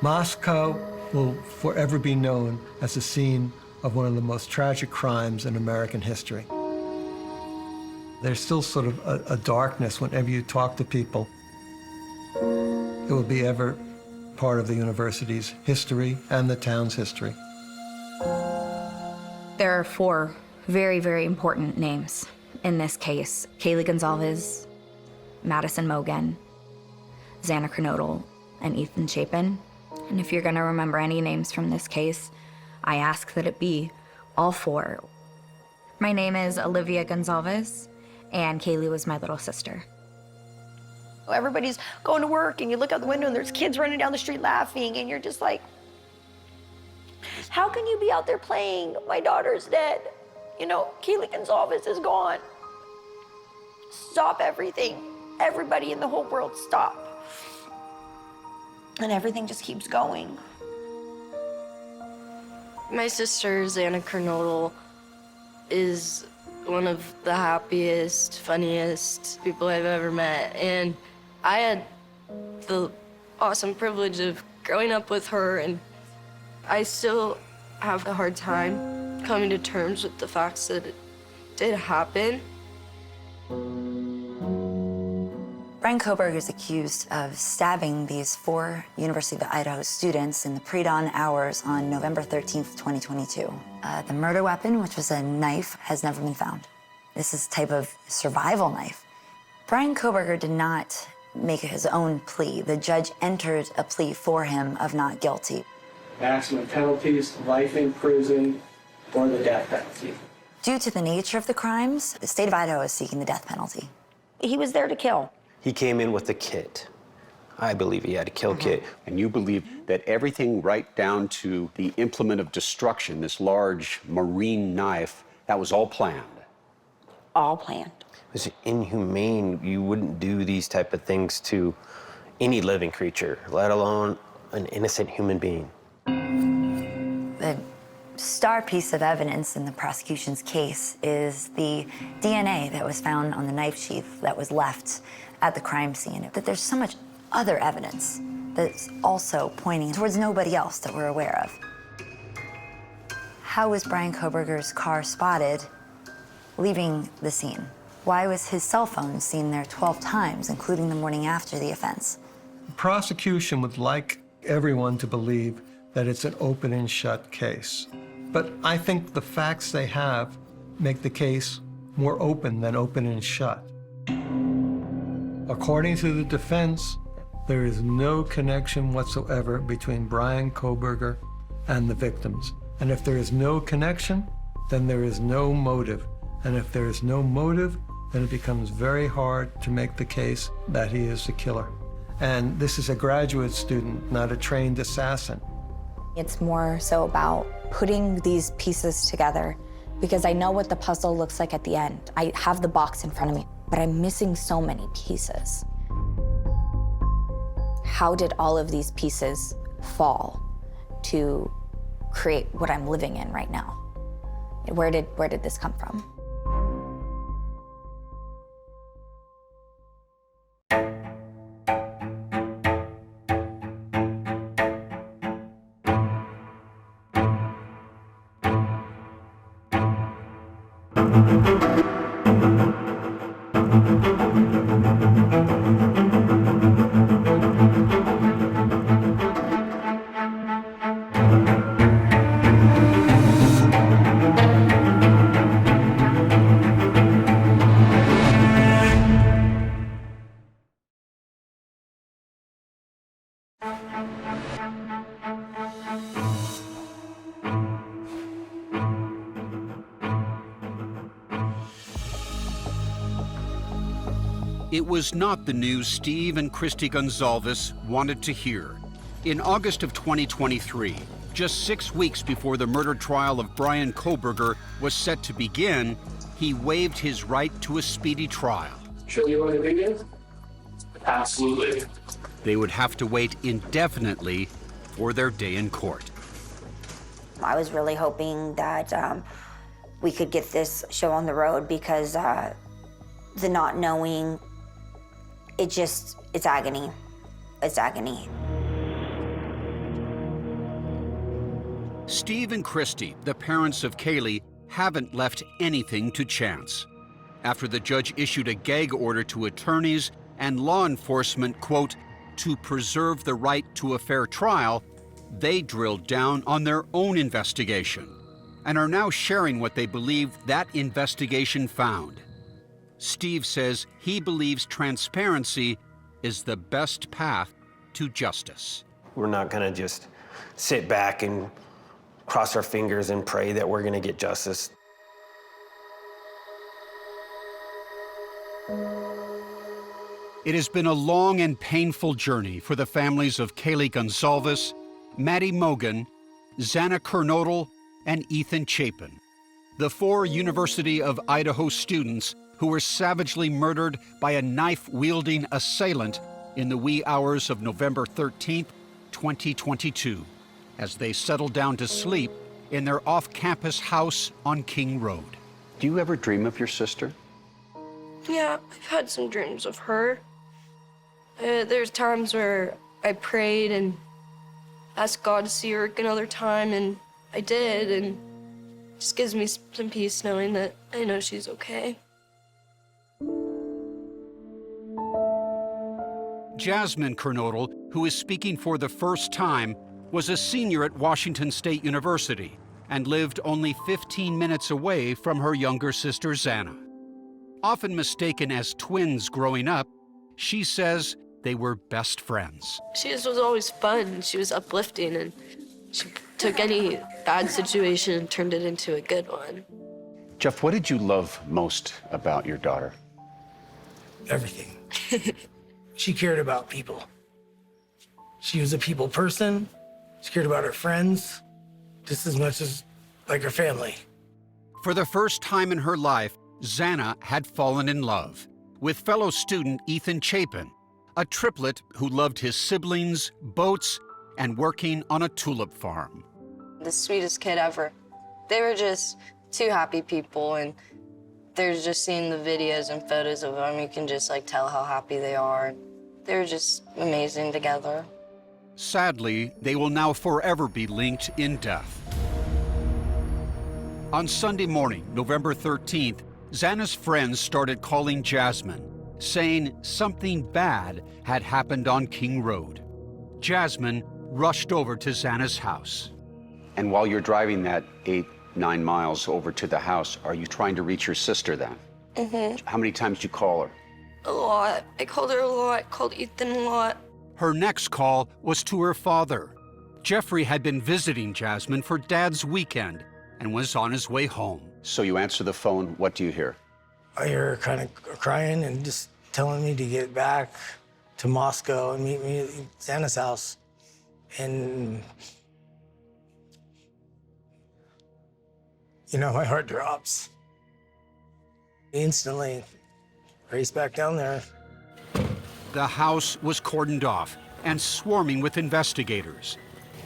Moscow will forever be known as the scene of one of the most tragic crimes in American history. There's still sort of a darkness whenever you talk to people. It will be ever part of the university's history and the town's history. There are 4 very, very important names in this case. Kaylee Goncalves, Maddie Mogen, Xana Kernodle, and Ethan Chapin. And if you're gonna remember any names from this case, I ask that it be all 4. My name is Olivia Goncalves, and Kaylee was my little sister. Everybody's going to work, and you look out the window, and there's kids running down the street laughing, and you're just like, how can you be out there playing? My daughter's dead. You know, Kaylee Goncalves is gone. Stop everything. Everybody in the whole world stop. And everything just keeps going. My sister, Xana Kernodle, is one of the happiest, funniest people I've ever met. And I had the awesome privilege of growing up with her, and I still have a hard time coming to terms with the facts that it did happen. Bryan Kohberger is accused of stabbing these 4 University of Idaho students in the pre-dawn hours on November 13th, 2022. The murder weapon, which was a knife, has never been found. This is a type of survival knife. Bryan Kohberger did not make his own plea. The judge entered a plea for him of not guilty. Maximum penalties, life in prison, or the death penalty. Due to the nature of the crimes, the state of Idaho is seeking the death penalty. He was there to kill. He came in with a kit. I believe he had a kill kit. And you believe that everything right down to the implement of destruction, this large marine knife, that was all planned? All planned. It was inhumane. You wouldn't do these type of things to any living creature, let alone an innocent human being. The star piece of evidence in the prosecution's case is the DNA that was found on the knife sheath that was left at the crime scene. That there's so much other evidence that's also pointing towards nobody else that we're aware of. How was Bryan Kohberger's car spotted leaving the scene? Why was his cell phone seen there 12 times, including the morning after the offense? The prosecution would like everyone to believe that it's an open and shut case. But I think the facts they have make the case more open than open and shut. According to the defense, there is no connection whatsoever between Bryan Kohberger and the victims. And if there is no connection, then there is no motive. And if there is no motive, then it becomes very hard to make the case that he is the killer. And this is a graduate student, not a trained assassin. It's more so about putting these pieces together, because I know what the puzzle looks like at the end. I have the box in front of me, but I'm missing so many pieces. How did all of these pieces fall to create what I'm living in right now? Where did this come from? It was not the news Steve and Christy Goncalves wanted to hear. In August of 2023, just 6 weeks before the murder trial of Bryan Kohberger was set to begin, he waived his right to a speedy trial. Sure you want to begin? Absolutely. They would have to wait indefinitely for their day in court. I was really hoping that we could get this show on the road, because the not knowing, it's agony. It's agony. Steve and Christy, the parents of Kaylee, haven't left anything to chance. After the judge issued a gag order to attorneys and law enforcement, quote, to preserve the right to a fair trial, they drilled down on their own investigation and are now sharing what they believe that investigation found. Steve says he believes transparency is the best path to justice. We're not gonna just sit back and cross our fingers and pray that we're gonna get justice. It has been a long and painful journey for the families of Kaylee Goncalves, Maddie Mogen, Xana Kernodle, and Ethan Chapin, the 4 University of Idaho students who were savagely murdered by a knife-wielding assailant in the wee hours of November 13th, 2022, as they settled down to sleep in their off-campus house on King Road. Do you ever dream of your sister? Yeah, I've had some dreams of her. There's times where I prayed and asked God to see her another time, and I did, and it just gives me some peace knowing that I know she's okay. Jasmine Kernodle, who is speaking for the first time, was a senior at Washington State University and lived only 15 minutes away from her younger sister, Xana. Often mistaken as twins growing up, she says they were best friends. She just was always fun. She was uplifting, and she took any bad situation and turned it into a good one. Jeff, what did you love most about your daughter? Everything. She cared about people. She was a people person. She cared about her friends just as much as like her family. For the first time in her life, Xana had fallen in love with fellow student Ethan Chapin, a triplet who loved his siblings, boats, and working on a tulip farm. The sweetest kid ever. They were just 2 happy people, and they're just seeing the videos and photos of them. You can just like tell how happy they are. They're just amazing together. Sadly, they will now forever be linked in death. On Sunday morning, November 13th, Xana's friends started calling Jasmine, saying something bad had happened on King Road. Jasmine rushed over to Xana's house. And while you're driving that 8-9 miles over to the house, are you trying to reach your sister then? Mm-hmm. How many times did you call her? A lot. I called her a lot, called Ethan a lot. Her next call was to her father. Jeffrey had been visiting Jasmine for Dad's weekend and was on his way home. So you answer the phone, what do you hear? I hear her kind of crying and just telling me to get back to Moscow and meet me at Xana's house. And, you know, my heart drops. Instantly, race back down there. The house was cordoned off and swarming with investigators.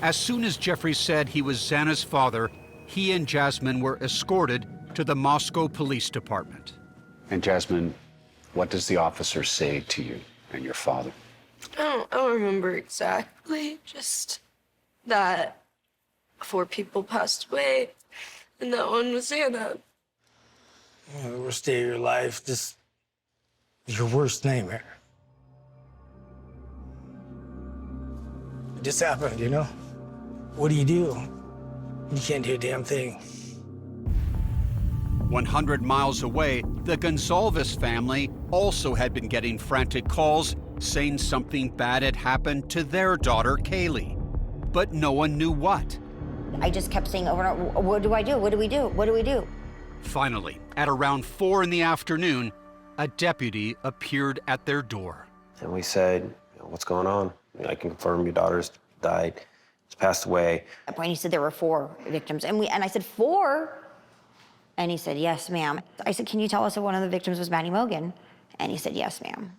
As soon as Jeffrey said he was Xana's father, he and Jasmine were escorted to the Moscow Police Department. And Jasmine, what does the officer say to you and your father? I don't remember exactly, just that 4 people passed away, and that one was Xana. You know, the worst day of your life, just your worst nightmare. It just happened, you know? What do? You can't do a damn thing. 100 miles away, the Goncalves family also had been getting frantic calls saying something bad had happened to their daughter, Kaylee. But no one knew what. I just kept saying over and over, what do I do? What do we do? What do we do? Finally, at around 4 in the afternoon, a deputy appeared at their door. And we said, what's going on? I can confirm your daughter's died. She's passed away. At that point, he said there were 4 victims. And I said, 4? And he said, yes, ma'am. I said, can you tell us if one of the victims was Maddie Mogen? And he said, yes, ma'am.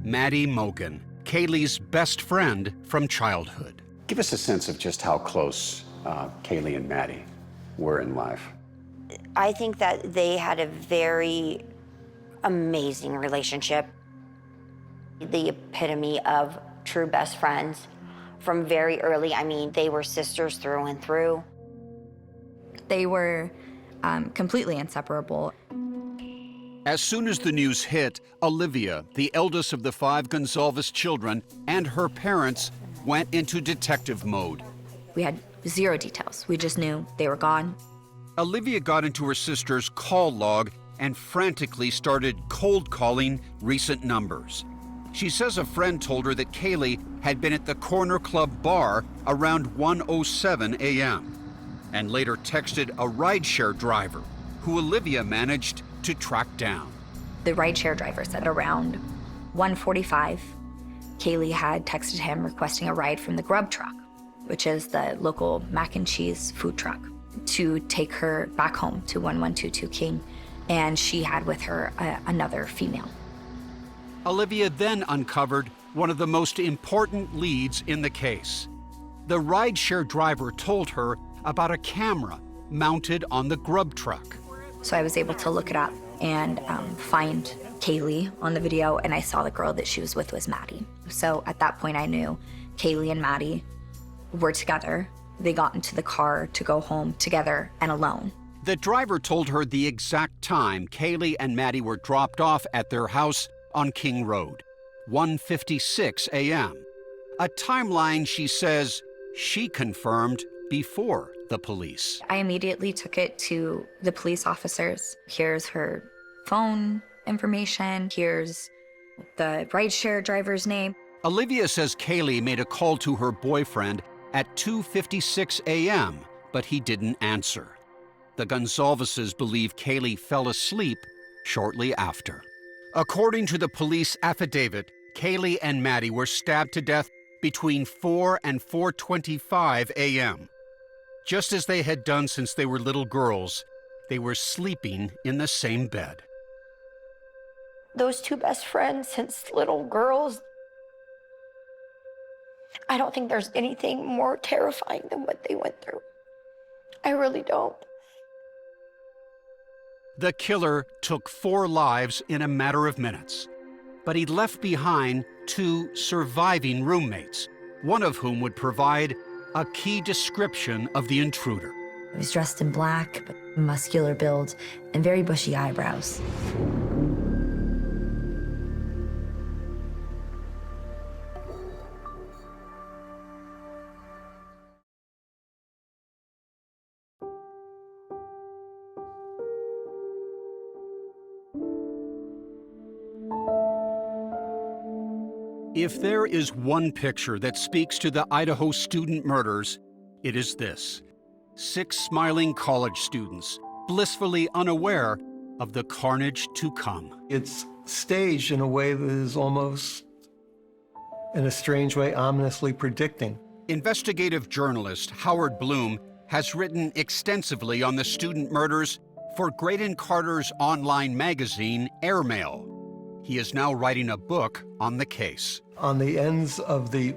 Maddie Mogen, Kaylee's best friend from childhood. Give us a sense of just how close Kaylee and Maddie were in life. I think that they had a very amazing relationship. The epitome of true best friends. from very early. I mean, they were sisters through and through. They were completely inseparable. As soon as the news hit, Olivia, the eldest of the 5 Goncalves children, and her parents went into detective mode. We had 0 details. We just knew they were gone. Olivia got into her sister's call log and frantically started cold calling recent numbers. She says a friend told her that Kaylee had been at the Corner Club bar around 1:07 a.m. and later texted a rideshare driver who Olivia managed to track down. The rideshare driver said around 1:45, Kaylee had texted him requesting a ride from the Grub Truck, which is the local mac and cheese food truck, to take her back home to 1122 King, and she had with her another female. Olivia then uncovered one of the most important leads in the case. The rideshare driver told her about a camera mounted on the Grub Truck. So I was able to look it up and find Kaylee on the video, and I saw the girl that she was with was Maddie. So at that point I knew Kaylee and Maddie were together. They got into the car to go home together and alone. The driver told her the exact time Kaylee and Maddie were dropped off at their house on King Road, 1:56 a.m. A timeline she says she confirmed before the police. I immediately took it to the police officers. Here's her phone information. Here's the rideshare driver's name. Olivia says Kaylee made a call to her boyfriend at 2:56 a.m., but he didn't answer. The Goncalveses believe Kaylee fell asleep shortly after. According to the police affidavit, Kaylee and Maddie were stabbed to death between 4 and 4:25 a.m. Just as they had done since they were little girls, they were sleeping in the same bed. Those 2 best friends since little girls, I don't think there's anything more terrifying than what they went through. I really don't. The killer took 4 lives in a matter of minutes, but he left behind 2 surviving roommates, one of whom would provide a key description of the intruder. He was dressed in black, but muscular build and very bushy eyebrows. If there is one picture that speaks to the Idaho student murders, it is this: 6 smiling college students, blissfully unaware of the carnage to come. It's staged in a way that is almost, in a strange way, ominously predicting. Investigative journalist Howard Bloom has written extensively on the student murders for Graydon Carter's online magazine, Airmail. He is now writing a book on the case. On the ends of the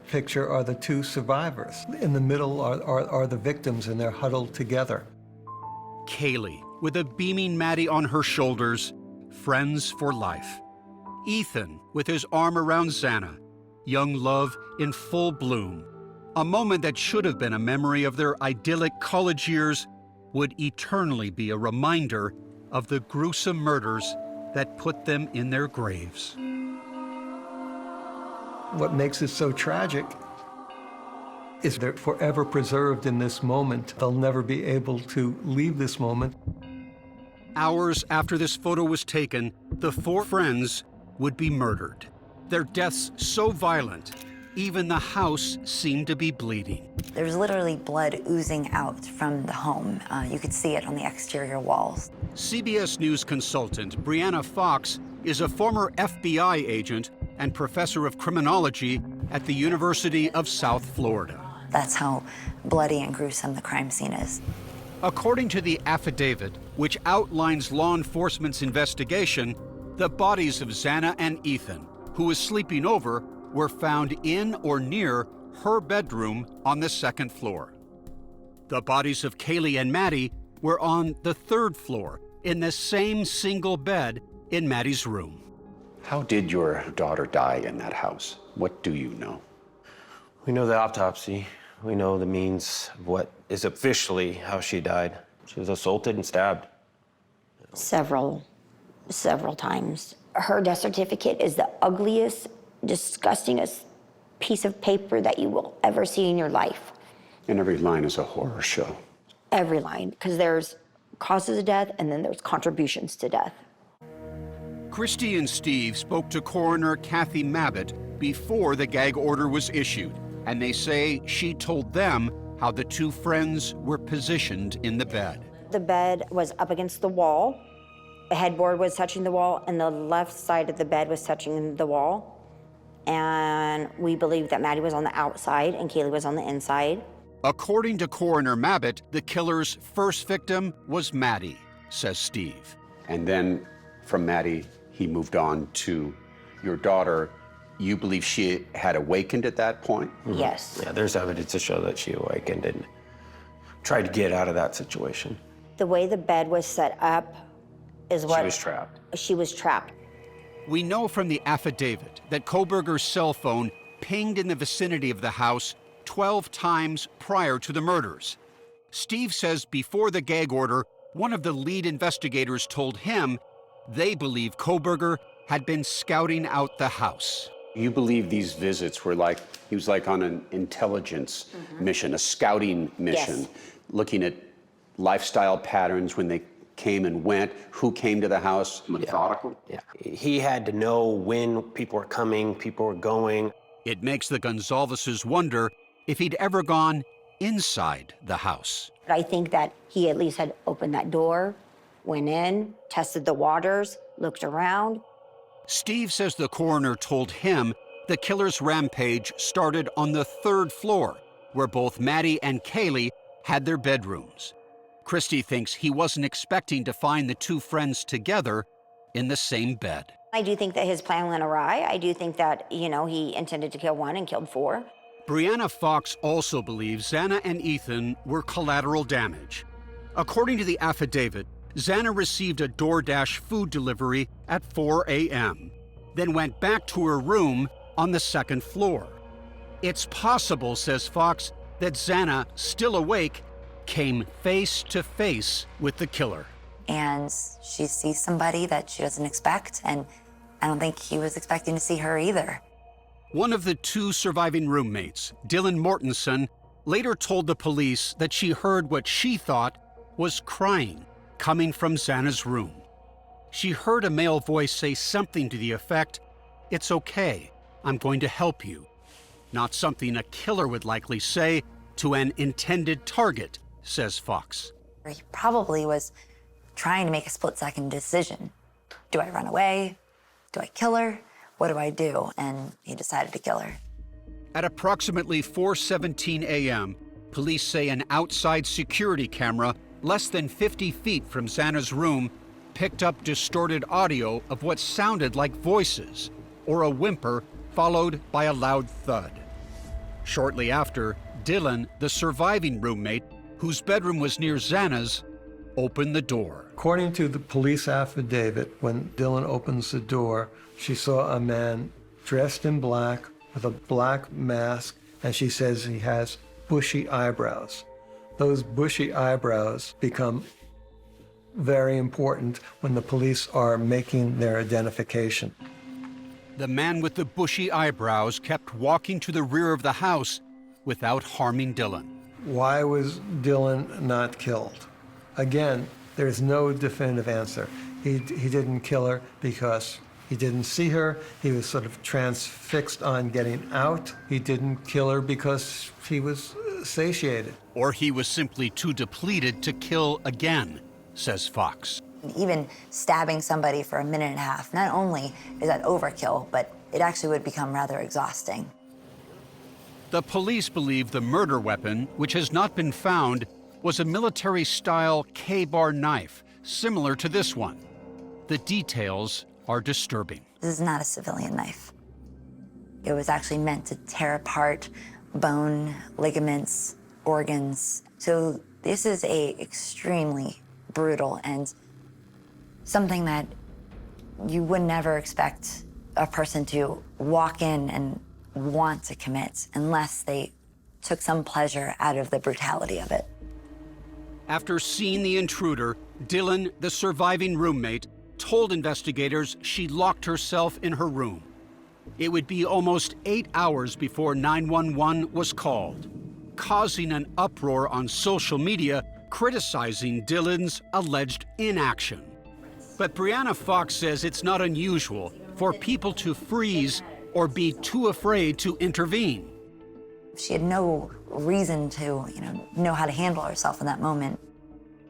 picture are the 2 survivors. In the middle are the victims, and they're huddled together. Kaylee, with a beaming Maddie on her shoulders, friends for life. Ethan, with his arm around Xana, young love in full bloom. A moment that should have been a memory of their idyllic college years would eternally be a reminder of the gruesome murders that put them in their graves. What makes it so tragic is they're forever preserved in this moment. They'll never be able to leave this moment. Hours after this photo was taken, the 4 friends would be murdered. Their deaths so violent, even the house seemed to be bleeding. There was literally blood oozing out from the home. You could see it on the exterior walls. CBS News consultant Brianna Fox is a former FBI agent and professor of criminology at the University of South Florida. That's how bloody and gruesome the crime scene is. According to the affidavit, which outlines law enforcement's investigation, the bodies of Xana and Ethan, who was sleeping over, were found in or near her bedroom on the 2nd floor. The bodies of Kaylee and Maddie were on the 3rd floor in the same single bed in Maddie's room. How did your daughter die in that house? What do you know? We know the autopsy. We know the means of what is officially how she died. She was assaulted and stabbed. Several times. Her death certificate is the ugliest, disgustingest piece of paper that you will ever see in your life. And every line is a horror show. Every line, because there's causes of death and then there's contributions to death. Christy and Steve spoke to coroner Kathy Mabbitt before the gag order was issued, and they say she told them how the two friends were positioned in the bed. The bed was up against the wall. The headboard was touching the wall, and the left side of the bed was touching the wall. And we believe that Maddie was on the outside and Kaylee was on the inside. According to Coroner Mabbitt, the killer's first victim was Maddie, says Steve. And then from Maddie, he moved on to your daughter. You believe she had awakened at that point? Mm-hmm. Yes. Yeah, there's evidence to show that she awakened and tried to get out of that situation. The way the bed was set up is what... She was trapped. She was trapped. We know from the affidavit that Kohberger's cell phone pinged in the vicinity of the house 12 times prior to the murders. Steve says before the gag order, one of the lead investigators told him they believe Kohberger had been scouting out the house. You believe these visits were like, he was like on an intelligence mission, a scouting mission, Yes. looking at lifestyle patterns when they came and went, who came to the house, methodical? Yeah. He had to know when people were coming, people were going. It makes the Goncalveses wonder if he'd ever gone inside the house. I think that he at least had opened that door, went in, tested the waters, looked around. Steve says the coroner told him the killer's rampage started on the 3rd floor, where both Maddie and Kaylee had their bedrooms. Christy thinks he wasn't expecting to find the two friends together in the same bed. I do think that his plan went awry. I do think that, he intended to kill one and killed 4. Brianna Fox also believes Xana and Ethan were collateral damage. According to the affidavit, Xana received a DoorDash food delivery at 4 a.m., then went back to her room on the 2nd floor. It's possible, says Fox, that Xana, still awake, came face to face with the killer. And she sees somebody that she doesn't expect, and I don't think he was expecting to see her either. One of the 2 surviving roommates, Dylan Mortensen, later told the police that she heard what she thought was crying coming from Xana's room. She heard a male voice say something to the effect, "It's okay, I'm going to help you." Not something a killer would likely say to an intended target, says Fox. He probably was trying to make a split-second decision. Do I run away? Do I kill her? What do I do? And he decided to kill her. At approximately 4:17 a.m., police say an outside security camera less than 50 feet from Xana's room picked up distorted audio of what sounded like voices or a whimper followed by a loud thud. Shortly after, Dylan, the surviving roommate, whose bedroom was near Xana's, opened the door. According to the police affidavit, when Dylan opens the door, she saw a man dressed in black with a black mask, and she says he has bushy eyebrows. Those bushy eyebrows become very important when the police are making their identification. The man with the bushy eyebrows kept walking to the rear of the house without harming Dylan. Why was Dylan not killed? Again, there's no definitive answer. He didn't kill her because he didn't see her. He was sort of transfixed on getting out. He didn't kill her because he was satiated. Or he was simply too depleted to kill again, says Fox. Even stabbing somebody for a minute and a half, not only is that overkill, but it actually would become rather exhausting. The police believe the murder weapon, which has not been found, was a military-style K-bar knife, similar to this one. The details are disturbing. This is not a civilian knife. It was actually meant to tear apart bone, ligaments, organs. So this is extremely brutal and something that you would never expect a person to walk in and want to commit unless they took some pleasure out of the brutality of it. After seeing the intruder, Dylan, the surviving roommate, told investigators she locked herself in her room. It would be almost 8 hours before 911 was called, causing an uproar on social media criticizing Dylan's alleged inaction. But Brianna Fox says it's not unusual for people to freeze or be too afraid to intervene. She had no reason to, know how to handle herself in that moment.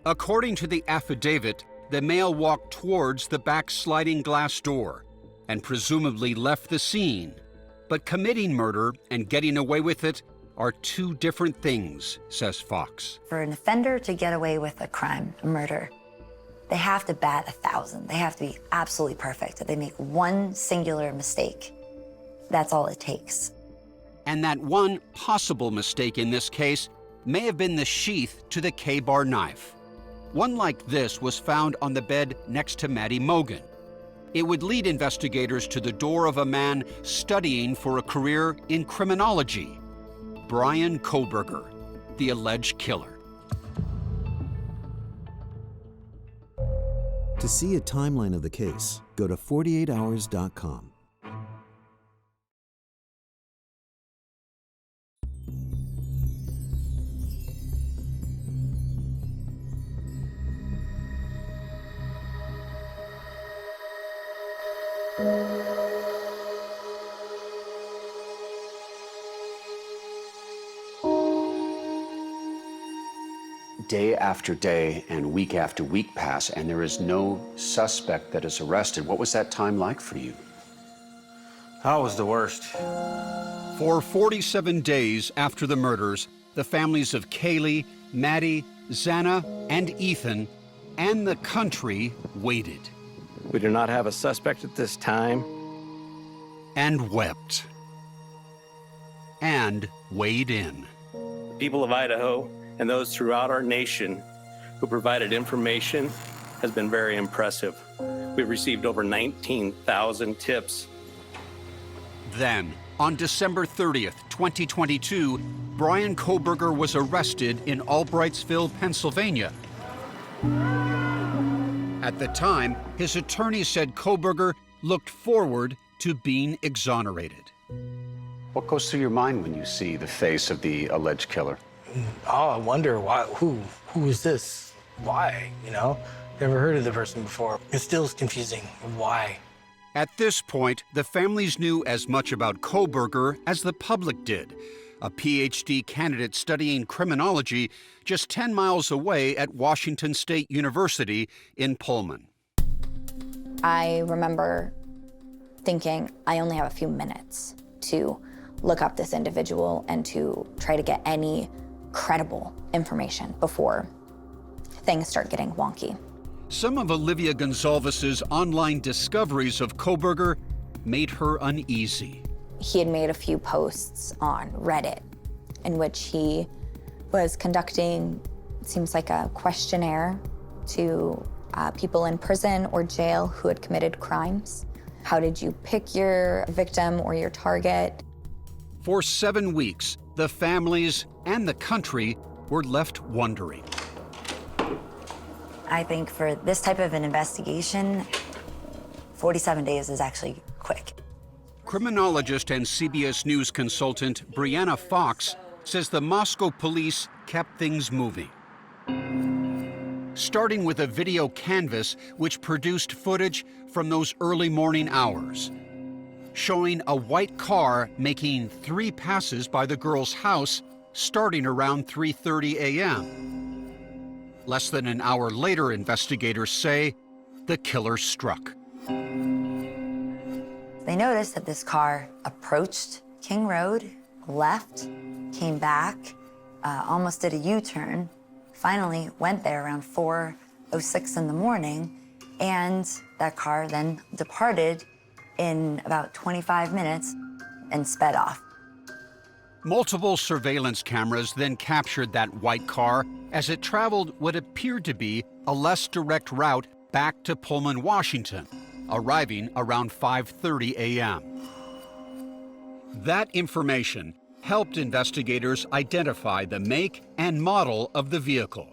According to the affidavit, the male walked towards the back sliding glass door and presumably left the scene. But committing murder and getting away with it are two different things, says Fox. For an offender to get away with a crime, a murder, they have to bat 1,000. They have to be absolutely perfect. If they make one singular mistake, that's all it takes. And that one possible mistake in this case may have been the sheath to the K-bar knife. One like this was found on the bed next to Maddie Mogen. It would lead investigators to the door of a man studying for a career in criminology, Bryan Kohberger, the alleged killer. To see a timeline of the case, go to 48hours.com. Day after day and week after week pass, and there is no suspect that is arrested. What was that time like for you? That was the worst. For 47 days after the murders, the families of Kaylee, Maddie, Xana, and Ethan, and the country waited. We do not have a suspect at this time. And wept. And weighed in. People of Idaho and those throughout our nation who provided information has been very impressive. We've received over 19,000 tips. Then, on December 30th, 2022, Bryan Kohberger was arrested in Albrightsville, Pennsylvania. At the time, his attorney said Kohberger looked forward to being exonerated. What goes through your mind when you see the face of the alleged killer? Oh, I wonder why, who is this? Why, Never heard of the person before. It still is confusing. Why? At this point, the families knew as much about Kohberger as the public did, a PhD candidate studying criminology just 10 miles away at Washington State University in Pullman. I remember thinking, I only have a few minutes to look up this individual and to try to get any credible information before things start getting wonky. Some of Olivia Goncalves' online discoveries of Kohberger made her uneasy. He had made a few posts on Reddit in which he was conducting, it seems like a questionnaire to people in prison or jail who had committed crimes. How did you pick your victim or your target? For 7 weeks, the families and the country were left wondering. I think for this type of an investigation, 47 days is actually quick. Criminologist and CBS News consultant Brianna Fox says the Moscow police kept things moving. Starting with a video canvas which produced footage from those early morning hours, showing a white car making 3 passes by the girl's house starting around 3:30 a.m. Less than an hour later, investigators say, the killer struck. They noticed that this car approached King Road, left, came back, almost did a U-turn, finally went there around 4:06 in the morning, and that car then departed in about 25 minutes and sped off. Multiple surveillance cameras then captured that white car as it traveled what appeared to be a less direct route back to Pullman, Washington, arriving around 5:30 a.m. That information helped investigators identify the make and model of the vehicle.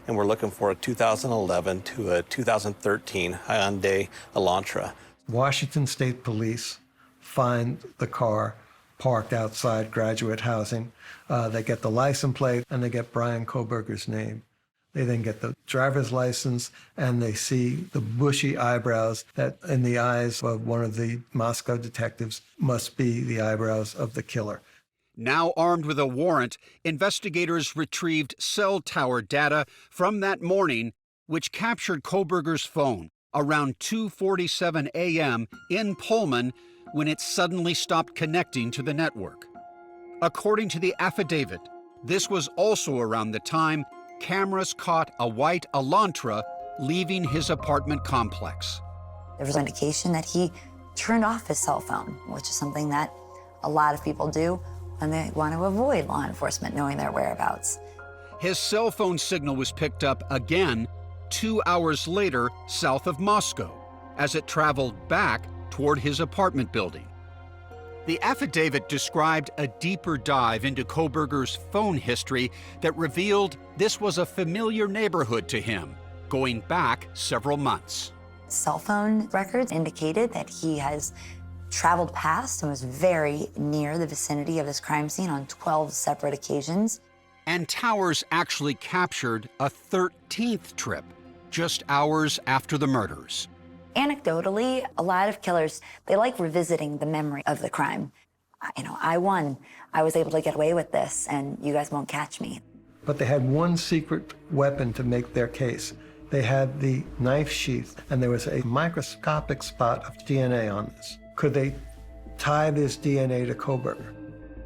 And we're looking for a 2011 to a 2013 Hyundai Elantra. Washington State Police find the car parked outside graduate housing. They get the license plate and they get Bryan Kohberger's name. They then get the driver's license and they see the bushy eyebrows that in the eyes of one of the Moscow detectives must be the eyebrows of the killer. Now armed with a warrant, investigators retrieved cell tower data from that morning, which captured Kohberger's phone around 2:47 a.m. in Pullman when it suddenly stopped connecting to the network. According to the affidavit, this was also around the time cameras caught a white Elantra leaving his apartment complex. There was an indication that he turned off his cell phone, which is something that a lot of people do when they want to avoid law enforcement knowing their whereabouts. His cell phone signal was picked up again 2 hours later south of Moscow as it traveled back toward his apartment building. The affidavit described a deeper dive into Kohberger's phone history that revealed this was a familiar neighborhood to him, going back several months. Cell phone records indicated that he has traveled past and was very near the vicinity of this crime scene on 12 separate occasions. And towers actually captured a 13th trip, just hours after the murders. Anecdotally, a lot of killers, they like revisiting the memory of the crime. I won. I was able to get away with this, and you guys won't catch me. But they had one secret weapon to make their case. They had the knife sheath, and there was a microscopic spot of DNA on this. Could they tie this DNA to Kohberger?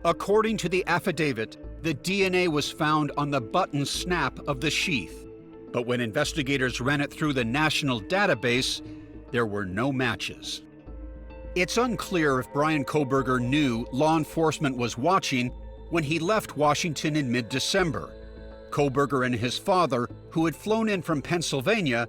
According to the affidavit, the DNA was found on the button snap of the sheath. But when investigators ran it through the national database, there were no matches. It's unclear if Bryan Kohberger knew law enforcement was watching when he left Washington in mid-December. Kohberger and his father, who had flown in from Pennsylvania,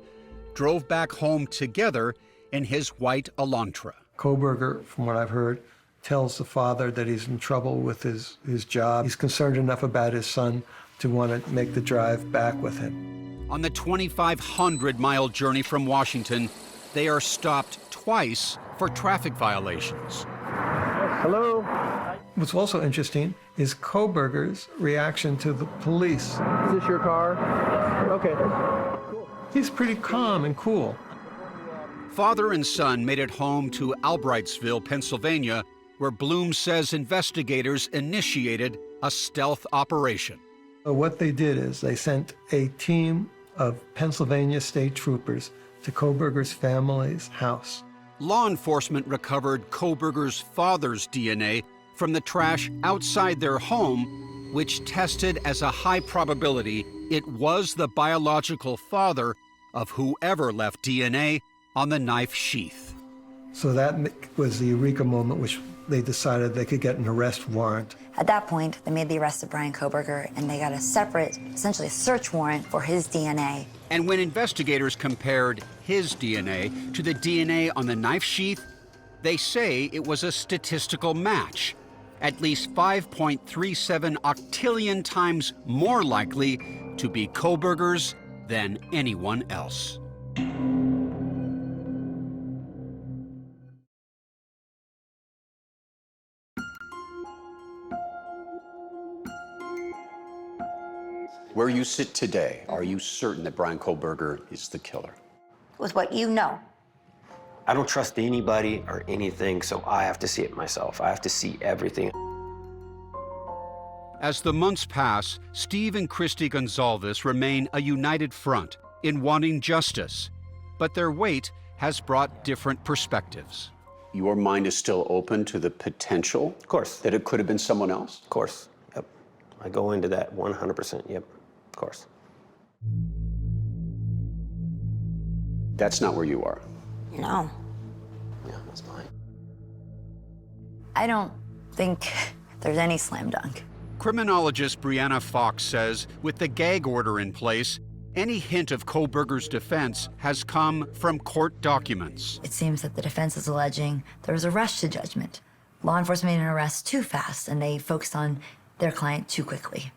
drove back home together in his white Elantra. Kohberger, from what I've heard, tells the father that he's in trouble with his job. He's concerned enough about his son to want to make the drive back with him. On the 2,500-mile journey from Washington, they are stopped twice for traffic violations. Hello? What's also interesting is Kohberger's reaction to the police. Is this your car? Okay. He's pretty calm and cool. Father and son made it home to Albrightsville, Pennsylvania, where Bloom says investigators initiated a stealth operation. What they did is they sent a team of Pennsylvania state troopers to Kohberger's family's house. Law enforcement recovered Kohberger's father's DNA from the trash outside their home, which tested as a high probability it was the biological father of whoever left DNA on the knife sheath. So that was the eureka moment which they decided they could get an arrest warrant. At that point, they made the arrest of Bryan Kohberger, and they got a separate, essentially a search warrant for his DNA. And when investigators compared his DNA to the DNA on the knife sheath, they say it was a statistical match, at least 5.37 octillion times more likely to be Kohberger's than anyone else. Where you sit today, are you certain that Bryan Kohberger is the killer? With what you know. I don't trust anybody or anything, so I have to see it myself. I have to see everything. As the months pass, Steve and Christy Goncalves remain a united front in wanting justice, but their wait has brought different perspectives. Your mind is still open to the potential, Of course. that it could have been someone else? Of course. Yep. I go into that 100%. Yep. Of course. That's not where you are. No. Yeah, that's fine. I don't think there's any slam dunk. Criminologist Brianna Fox says with the gag order in place, any hint of Kohberger's defense has come from court documents. It seems that the defense is alleging there was a rush to judgment, Law enforcement made an arrest too fast, and they focused on their client too quickly.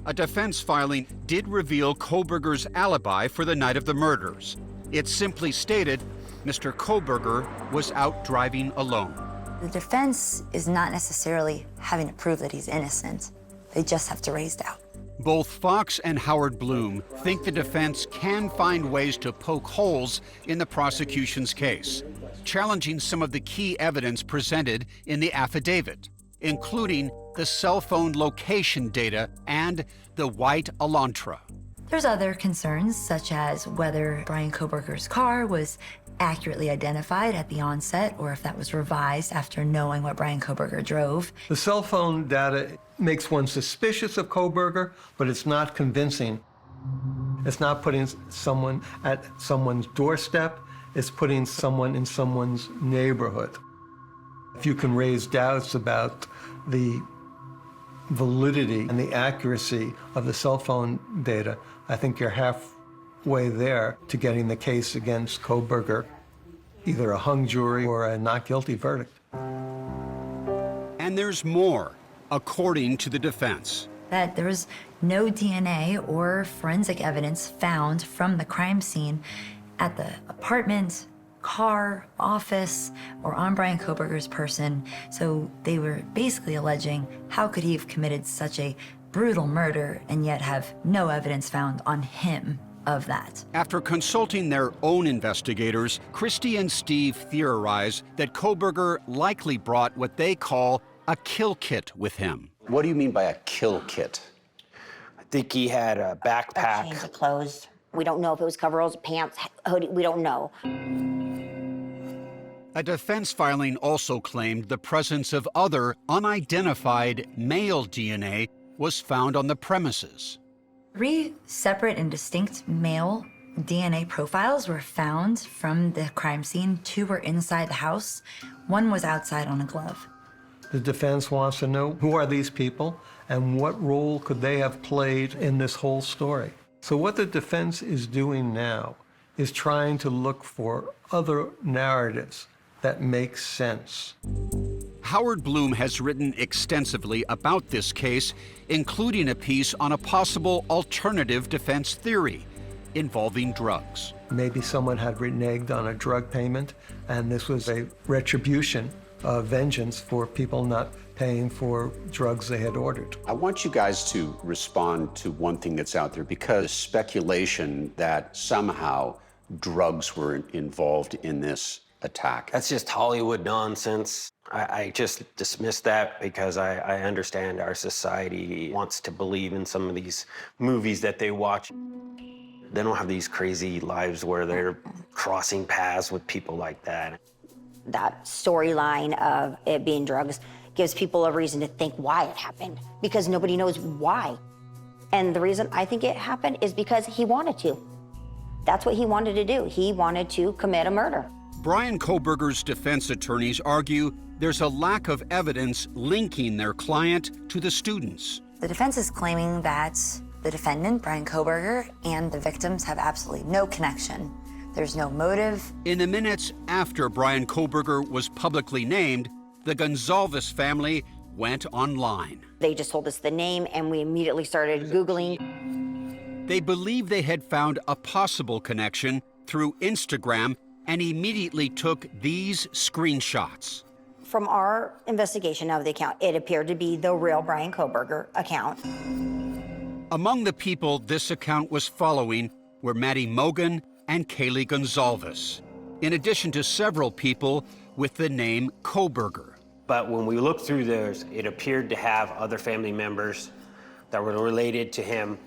A defense filing did reveal Kohberger's alibi for the night of the murders. It simply stated Mr. Kohberger was out driving alone. The defense is not necessarily having to prove that he's innocent. They just have to raise doubt. Both Fox and Howard Bloom think the defense can find ways to poke holes in the prosecution's case, challenging some of the key evidence presented in the affidavit, including the cell phone location data and the white Elantra. There's other concerns, such as whether Bryan Kohberger's car was accurately identified at the onset, or if that was revised after knowing what Bryan Kohberger drove. The cell phone data makes one suspicious of Kohberger, but it's not convincing. It's not putting someone at someone's doorstep, it's putting someone in someone's neighborhood. If you can raise doubts about the validity and the accuracy of the cell phone data, I think you're halfway there to getting the case against Kohberger, either a hung jury or a not guilty verdict. And there's more, according to the defense. That there was no DNA or forensic evidence found from the crime scene at the apartment, car, office, or on Bryan Kohberger's person. So they were basically alleging, how could he have committed such a brutal murder and yet have no evidence found on him of that? After consulting their own investigators, Christy and Steve theorize that Kohberger likely brought what they call a kill kit with him. What do you mean by a kill kit? I think he had a backpack. A change of clothes. We don't know if it was coveralls, pants, hoodie. We don't know. A defense filing also claimed the presence of other unidentified male DNA was found on the premises. 3 separate and distinct male DNA profiles were found from the crime scene. 2 were inside the house. 1 was outside on a glove. The defense wants to know who are these people and what role could they have played in this whole story. So what the defense is doing now is trying to look for other narratives that make sense. Howard Bloom has written extensively about this case, including a piece on a possible alternative defense theory involving drugs. Maybe someone had reneged on a drug payment, and this was a retribution, vengeance for people not paying for drugs they had ordered. I want you guys to respond to one thing that's out there, because speculation that somehow drugs were involved in this attack. That's just Hollywood nonsense. I just dismiss that because I understand our society wants to believe in some of these movies that they watch. They don't have these crazy lives where they're crossing paths with people like that. That storyline of it being drugs gives people a reason to think why it happened, because nobody knows why. And the reason I think it happened is because he wanted to. That's what he wanted to do. He wanted to commit a murder. Bryan Kohberger's defense attorneys argue there's a lack of evidence linking their client to the students. The defense is claiming that the defendant, Bryan Kohberger, and the victims have absolutely no connection. There's no motive. In the minutes after Bryan Kohberger was publicly named, the Goncalves family went online. They just told us the name, and we immediately started Googling. They believed they had found a possible connection through Instagram and immediately took these screenshots. From our investigation of the account, it appeared to be the real Bryan Kohberger account. Among the people this account was following were Maddie Mogen and Kaylee Goncalves, in addition to several people with the name Kohberger. But when we looked through those, it appeared to have other family members that were related to him.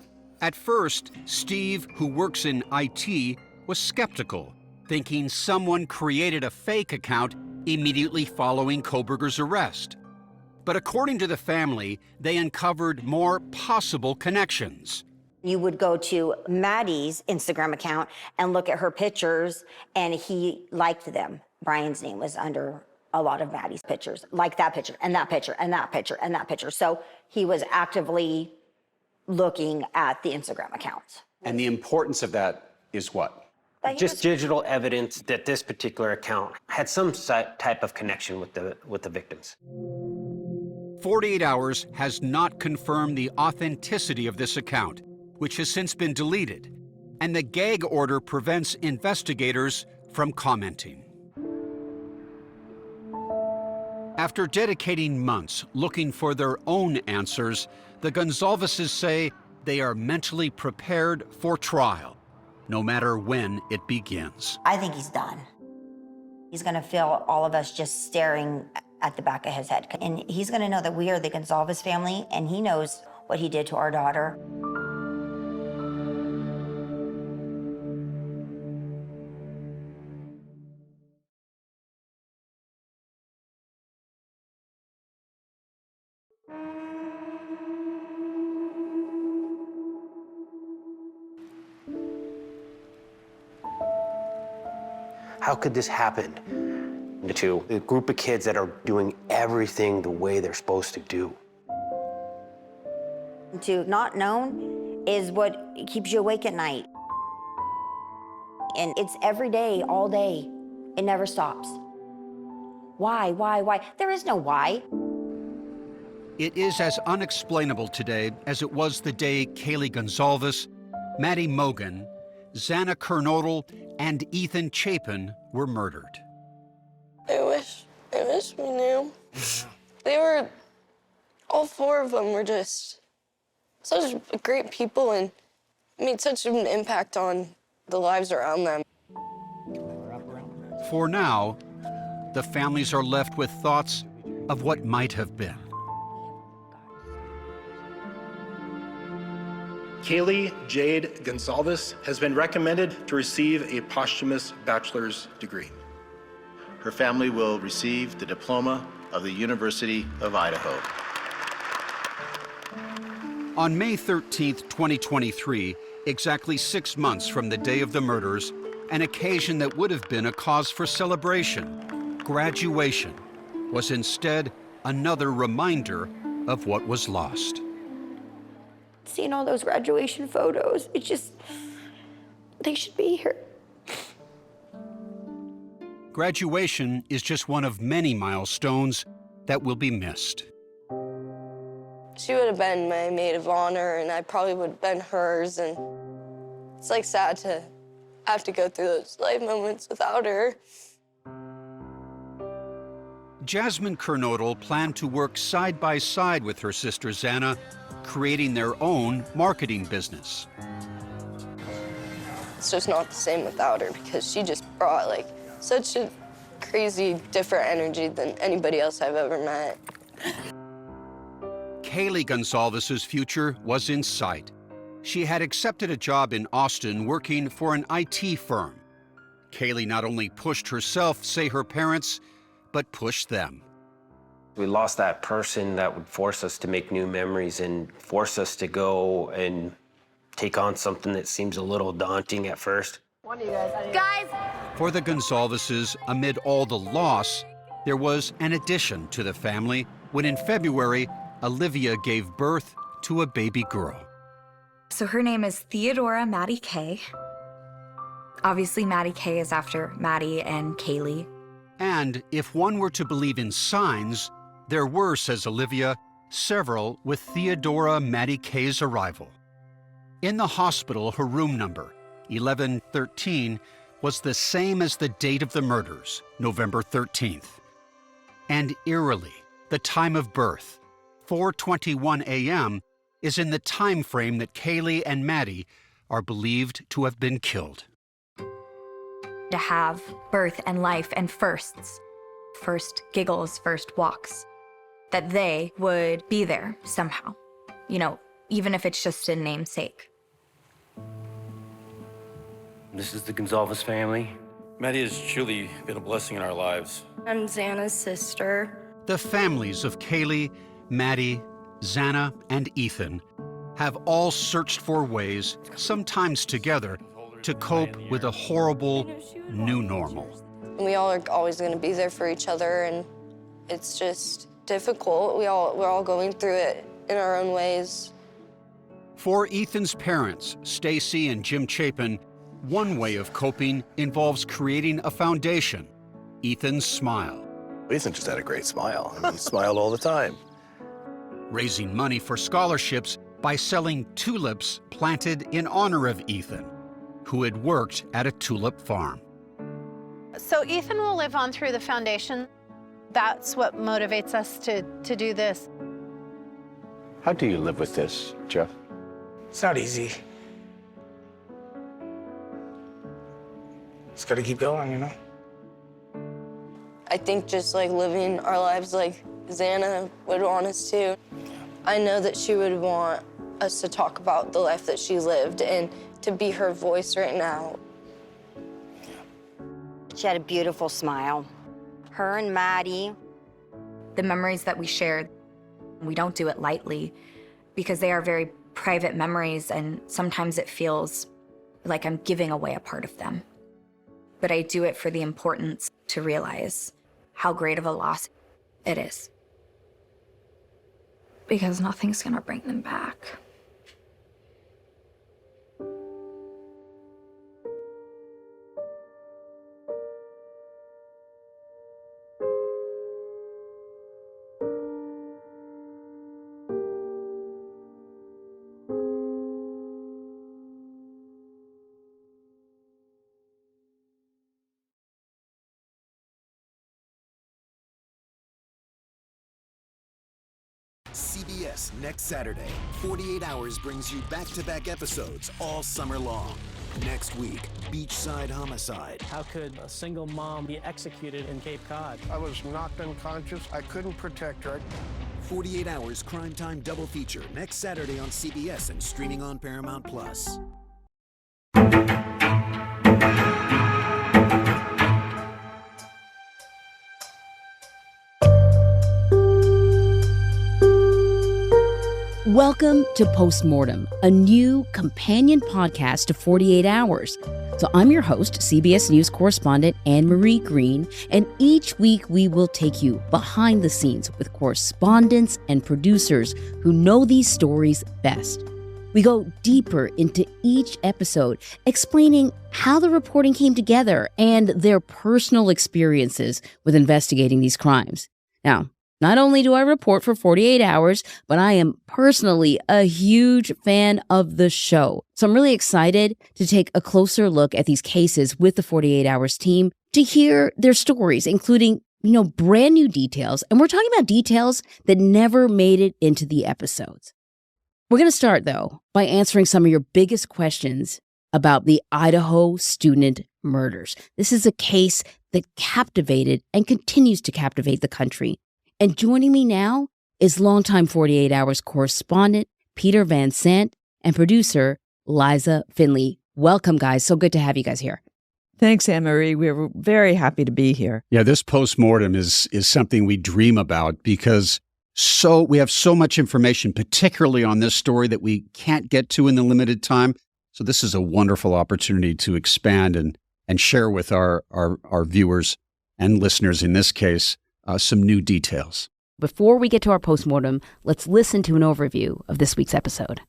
At first, Steve, who works in IT, was skeptical, thinking someone created a fake account immediately following Kohberger's arrest. But according to the family, they uncovered more possible connections. You would go to Maddie's Instagram account and look at her pictures, and he liked them. Bryan's name was under a lot of Maddie's pictures, like that picture, and that picture, and that picture, and that picture. So he was actively looking at the Instagram accounts. And the importance of that is what? just digital evidence that this particular account had some type of connection with the victims. 48 Hours has not confirmed the authenticity of this account, which has since been deleted, and the gag order prevents investigators from commenting. After dedicating months looking for their own answers, the Goncalveses say they are mentally prepared for trial, no matter when it begins. I think he's done. He's gonna feel all of us just staring at the back of his head. And he's gonna know that we are the Goncalves family, and he knows what he did to our daughter. How could this happen to a group of kids that are doing everything the way they're supposed to do? To not known is what keeps you awake at night. And it's every day, all day. It never stops. Why? There is no why. It is as unexplainable today as it was the day Kaylee Goncalves, Maddie Mogen, Xana Kernodle, and Ethan Chapin were murdered. I wish we knew. They were, all four of them were just such great people and made such an impact on the lives around them. For now, the families are left with thoughts of what might have been. Kaylee Jade Goncalves has been recommended to receive a posthumous bachelor's degree. Her family will receive the diploma of the University of Idaho. On May 13th, 2023, exactly 6 months from the day of the murders, an occasion that would have been a cause for celebration, graduation, was instead another reminder of what was lost. Seeing all those graduation photos, it's just, they should be here. Graduation is just one of many milestones that will be missed. She would have been my maid of honor, and I probably would have been hers, and it's like sad to have to go through those life moments without her. Jasmine Kernodle planned to work side by side with her sister Xana, creating their own marketing business. It's just not the same without her because she just brought like such a crazy different energy than anybody else I've ever met. Kaylee Goncalves' future was in sight. She had accepted a job in Austin working for an IT firm. Kaylee not only pushed herself, say her parents, but pushed them. We lost that person that would force us to make new memories and force us to go and take on something that seems a little daunting at first. Guys! For the Goncalveses, amid all the loss, there was an addition to the family when in February, Olivia gave birth to a baby girl. So her name is Theodora Maddie Kay. Obviously, Maddie Kay is after Maddie and Kaylee. And if one were to believe in signs, there were, says Olivia, several with Theodora Maddie Kay's arrival. In the hospital, her room number, 1113, was the same as the date of the murders, November 13th. And eerily, the time of birth, 4:21 a.m., is in the time frame that Kaylee and Maddie are believed to have been killed. To have birth and life and firsts, first giggles, first walks, that they would be there somehow, you know, even if it's just in namesake. This is the Goncalves family. Maddie has truly been a blessing in our lives. I'm Xana's sister. The families of Kaylee, Maddie, Xana, and Ethan have all searched for ways, sometimes together, to cope with a horrible new normal. We all are always going to be there for each other, and it's just difficult. We're all going through it in our own ways. For Ethan's parents, Stacy and Jim Chapin, One way of coping involves creating a foundation, Ethan's smile. Ethan just had a great smile. I mean, he smiled all the time. Raising money for scholarships by selling tulips planted in honor of Ethan, who had worked at a tulip farm. So Ethan will live on through the foundation. That's what motivates us to do this. How do you live with this, Jeff? It's not easy. Just gotta keep going, you know? I think just like living our lives like Xana would want us to. I know that she would want us to talk about the life that she lived and to be her voice right now. She had a beautiful smile. Her and Maddie. The memories that we shared, we don't do it lightly because they are very private memories, and sometimes it feels like I'm giving away a part of them. But I do it for the importance to realize how great of a loss it is. Because nothing's gonna bring them back. CBS next Saturday. 48 Hours brings you back-to-back episodes all summer long. Next week, beachside homicide. How could a single mom be executed in Cape Cod? I was knocked unconscious. I couldn't protect her. 48 Hours Crime Time double feature next Saturday on CBS and streaming on Paramount+. Welcome to Post-mortem, a new companion podcast to 48 Hours. So I'm your host, CBS News correspondent Anne-Marie Green, and each week we will take you behind the scenes with correspondents and producers who know these stories best. We go deeper into each episode, explaining how the reporting came together and their personal experiences with investigating these crimes. Now, not only do I report for 48 Hours, but I am personally a huge fan of the show. So I'm really excited to take a closer look at these cases with the 48 Hours team to hear their stories, including, brand new details. And we're talking about details that never made it into the episodes. We're going to start, though, by answering some of your biggest questions about the Idaho Student Murders. This is a case that captivated and continues to captivate the country. And joining me now is longtime 48 Hours correspondent Peter Van Sant and producer Liza Finley. Welcome, guys. So good to have you guys here. Thanks, Anne-Marie. We're very happy to be here. Yeah, this postmortem is something we dream about because we have so much information, particularly on this story that we can't get to in the limited time. So this is a wonderful opportunity to expand and share with our viewers and listeners in this case some new details. Before we get to our postmortem, let's listen to an overview of this week's episode.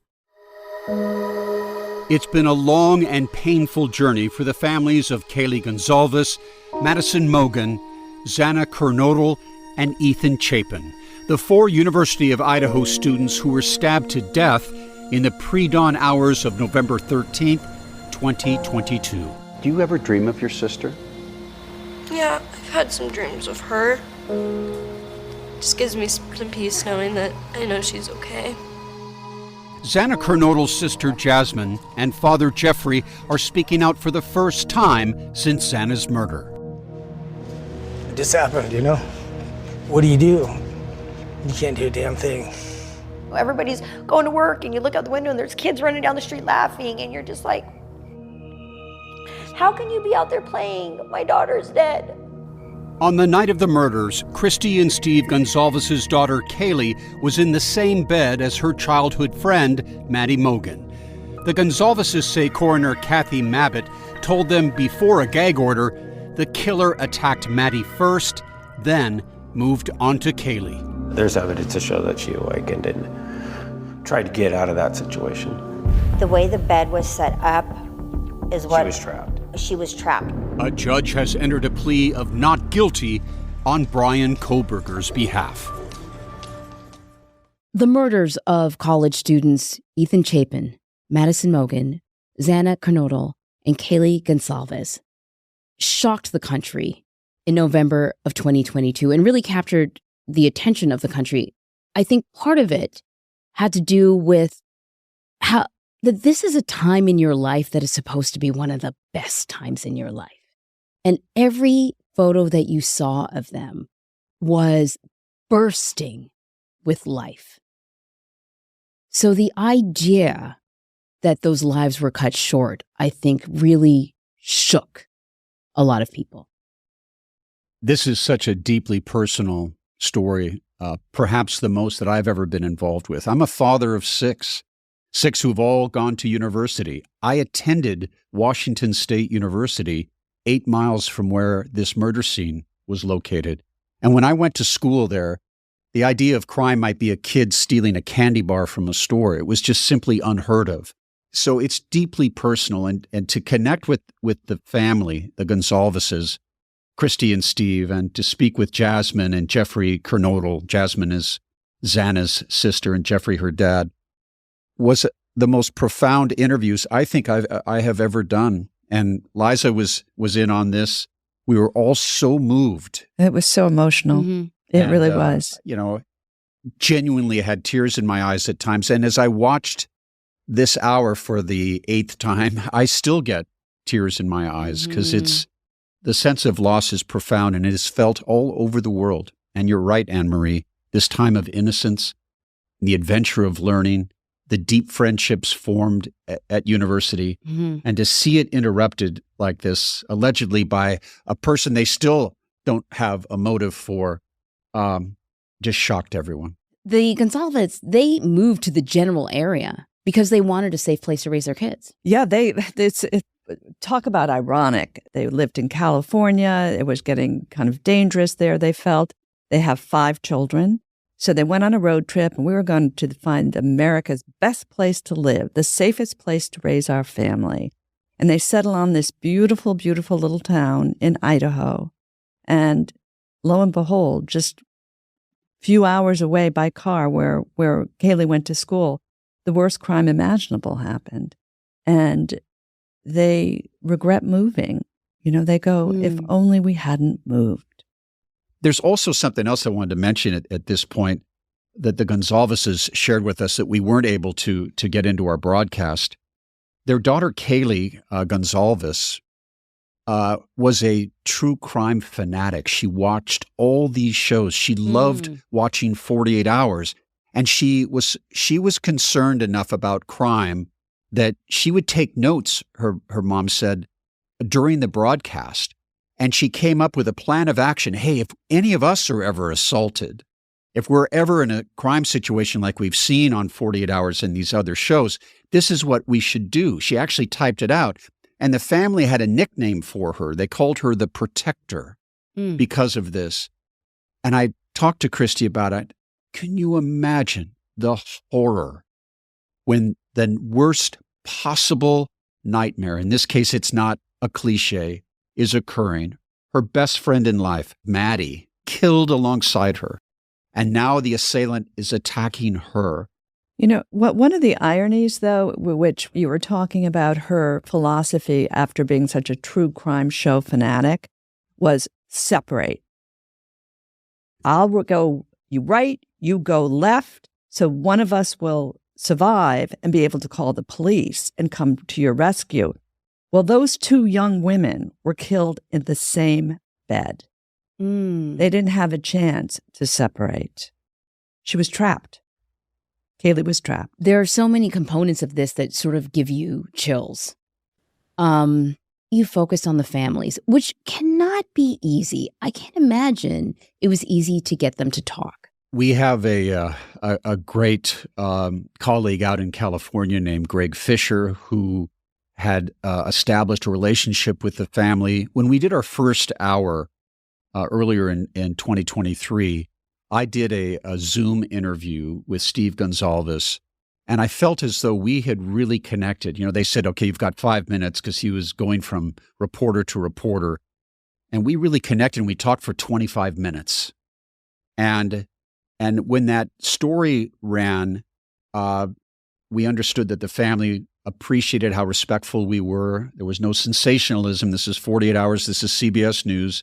It's been a long and painful journey for the families of Kaylee Goncalves, Madison Mogen, Xana Kernodle, and Ethan Chapin, the 4 University of Idaho students who were stabbed to death in the pre-dawn hours of November 13th, 2022. Do you ever dream of your sister? Yeah, I've had some dreams of her. Just gives me some peace knowing that I know she's okay. Xana Kernodle's sister Jasmine and father Jeffrey are speaking out for the first time since Xana's murder. It just happened, What do? You can't do a damn thing. Everybody's going to work and you look out the window and there's kids running down the street laughing and you're just like, how can you be out there playing? My daughter's dead. On the night of the murders, Christy and Steve Goncalves' daughter Kaylee was in the same bed as her childhood friend, Maddie Mogen. The Goncalveses say coroner Kathy Mabbitt told them before a gag order the killer attacked Maddie first, then moved on to Kaylee. There's evidence to show that she awakened and tried to get out of that situation. The way the bed was set up, is what... She was trapped. She was trapped. A judge has entered a plea of not guilty on Bryan Kohberger's behalf. The murders of college students Ethan Chapin, Madison Mogen, Xana Kernodle, and Kaylee Goncalves shocked the country in November of 2022 and really captured the attention of the country. I think part of it had to do with how that this is a time in your life that is supposed to be one of the best times in your life. And every photo that you saw of them was bursting with life. So the idea that those lives were cut short, I think, really shook a lot of people. This is such a deeply personal story, perhaps the most that I've ever been involved with. I'm a father of six who've all gone to university. I attended Washington State University 8 miles from where this murder scene was located. And when I went to school there, the idea of crime might be a kid stealing a candy bar from a store. It was just simply unheard of. So it's deeply personal. And to connect with the family, the Goncalveses, Christy and Steve, and to speak with Jasmine and Jeffrey Kernodle. Jasmine is Xana's sister and Jeffrey her dad, was the most profound interviews I think I have ever done. And Liza was in on this. We were all so moved. It was so emotional. Mm-hmm. It really was. Genuinely had tears in my eyes at times. And as I watched this hour for the 8th time, I still get tears in my eyes because the sense of loss is profound and it is felt all over the world. And you're right, Anne-Marie, this time of innocence, the adventure of learning, the deep friendships formed at university, and to see it interrupted like this, allegedly by a person they still don't have a motive for, just shocked everyone. The Goncalves, they moved to the general area because they wanted a safe place to raise their kids. Yeah, talk about ironic. They lived in California. It was getting kind of dangerous there, they felt. They have 5 children. So they went on a road trip, and we were going to find America's best place to live, the safest place to raise our family. And they settle on this beautiful, beautiful little town in Idaho. And lo and behold, just a few hours away by car where Kaylee went to school, the worst crime imaginable happened. And they regret moving. They go, if only we hadn't moved. There's also something else I wanted to mention at this point that the Goncalveses shared with us that we weren't able to get into our broadcast. Their daughter, Kaylee Goncalves, was a true crime fanatic. She watched all these shows. She loved watching 48 Hours. And she was concerned enough about crime that she would take notes, her mom said, during the broadcast. And she came up with a plan of action. Hey, if any of us are ever assaulted, if we're ever in a crime situation like we've seen on 48 Hours and these other shows, this is what we should do. She actually typed it out. And the family had a nickname for her. They called her the Protector because of this. And I talked to Christy about it. Can you imagine the horror when the worst possible nightmare, in this case, it's not a cliche, is occurring? Her best friend in life, Maddie, killed alongside her. And now the assailant is attacking her. One of the ironies, though, which you were talking about her philosophy after being such a true crime show fanatic, was separate. I'll go you right, you go left, so one of us will survive and be able to call the police and come to your rescue. Well, those 2 young women were killed in the same bed. They didn't have a chance to separate. She was trapped. Kaylee was trapped. There are so many components of this that sort of give you chills. You focused on the families, which cannot be easy. I can't imagine it was easy to get them to talk. We have a great colleague out in California named Greg Fisher who had established a relationship with the family. When we did our first hour earlier in 2023, I did a Zoom interview with Steve Goncalves, And I felt as though we had really connected. You know, they said, okay, you've got 5 minutes, because he was going from reporter to reporter. And we really connected, and we talked for 25 minutes. And when that story ran, we understood that the family appreciated how respectful we were. There was no sensationalism. This is 48 Hours. This is CBS News.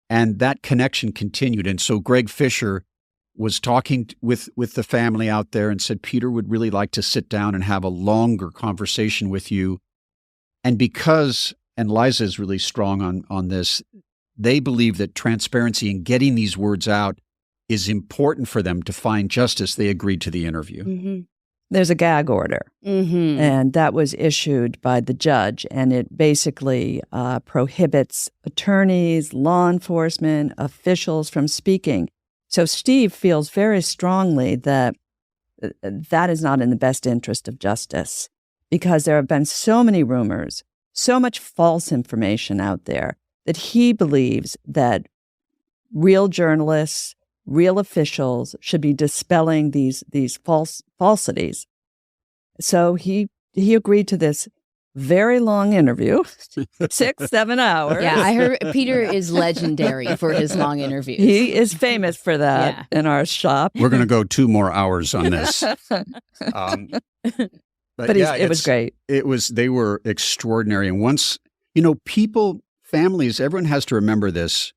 And that connection continued. And so Greg Fisher was talking with the family out there and said, Peter would really like to sit down and have a longer conversation with you. And because, and Liza is really strong on this, they believe that transparency and getting these words out is important for them to find justice. They agreed to the interview. Mm-hmm. There's a gag order, and that was issued by the judge, and it basically prohibits attorneys, law enforcement, officials from speaking. So Steve feels very strongly that that is not in the best interest of justice, because there have been so many rumors, so much false information out there, that he believes that real journalists, real officials should be dispelling these falsities. So he agreed to this very long interview, 6-7 hours. Yeah, I heard Peter is legendary for his long interviews. He is famous for that in our shop. We're going to go 2 more hours on this. But it was great. They were extraordinary. And once, people, families, everyone has to remember this.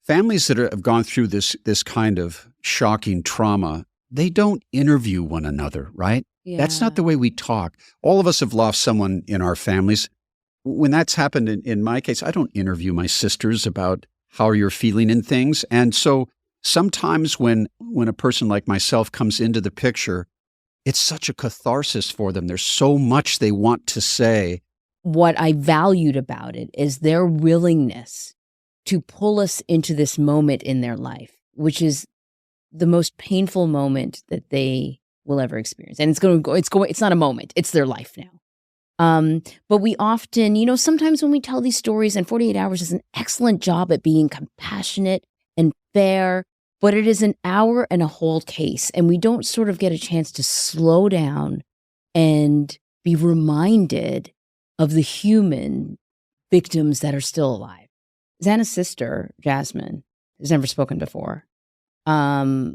Families that have gone through this kind of shocking trauma, they don't interview one another, right? Yeah. That's not the way we talk. All of us have lost someone in our families. When that's happened in my case, I don't interview my sisters about how you're feeling in things. And so sometimes when a person like myself comes into the picture, it's such a catharsis for them. There's so much they want to say. What I valued about it is their willingness to pull us into this moment in their life, which is the most painful moment that they will ever experience. And it's not a moment, it's their life now. But we often, sometimes when we tell these stories, and 48 Hours does an excellent job at being compassionate and fair, but it is an hour and a whole case. And we don't sort of get a chance to slow down and be reminded of the human victims that are still alive. Xana's sister, Jasmine, has never spoken before. Her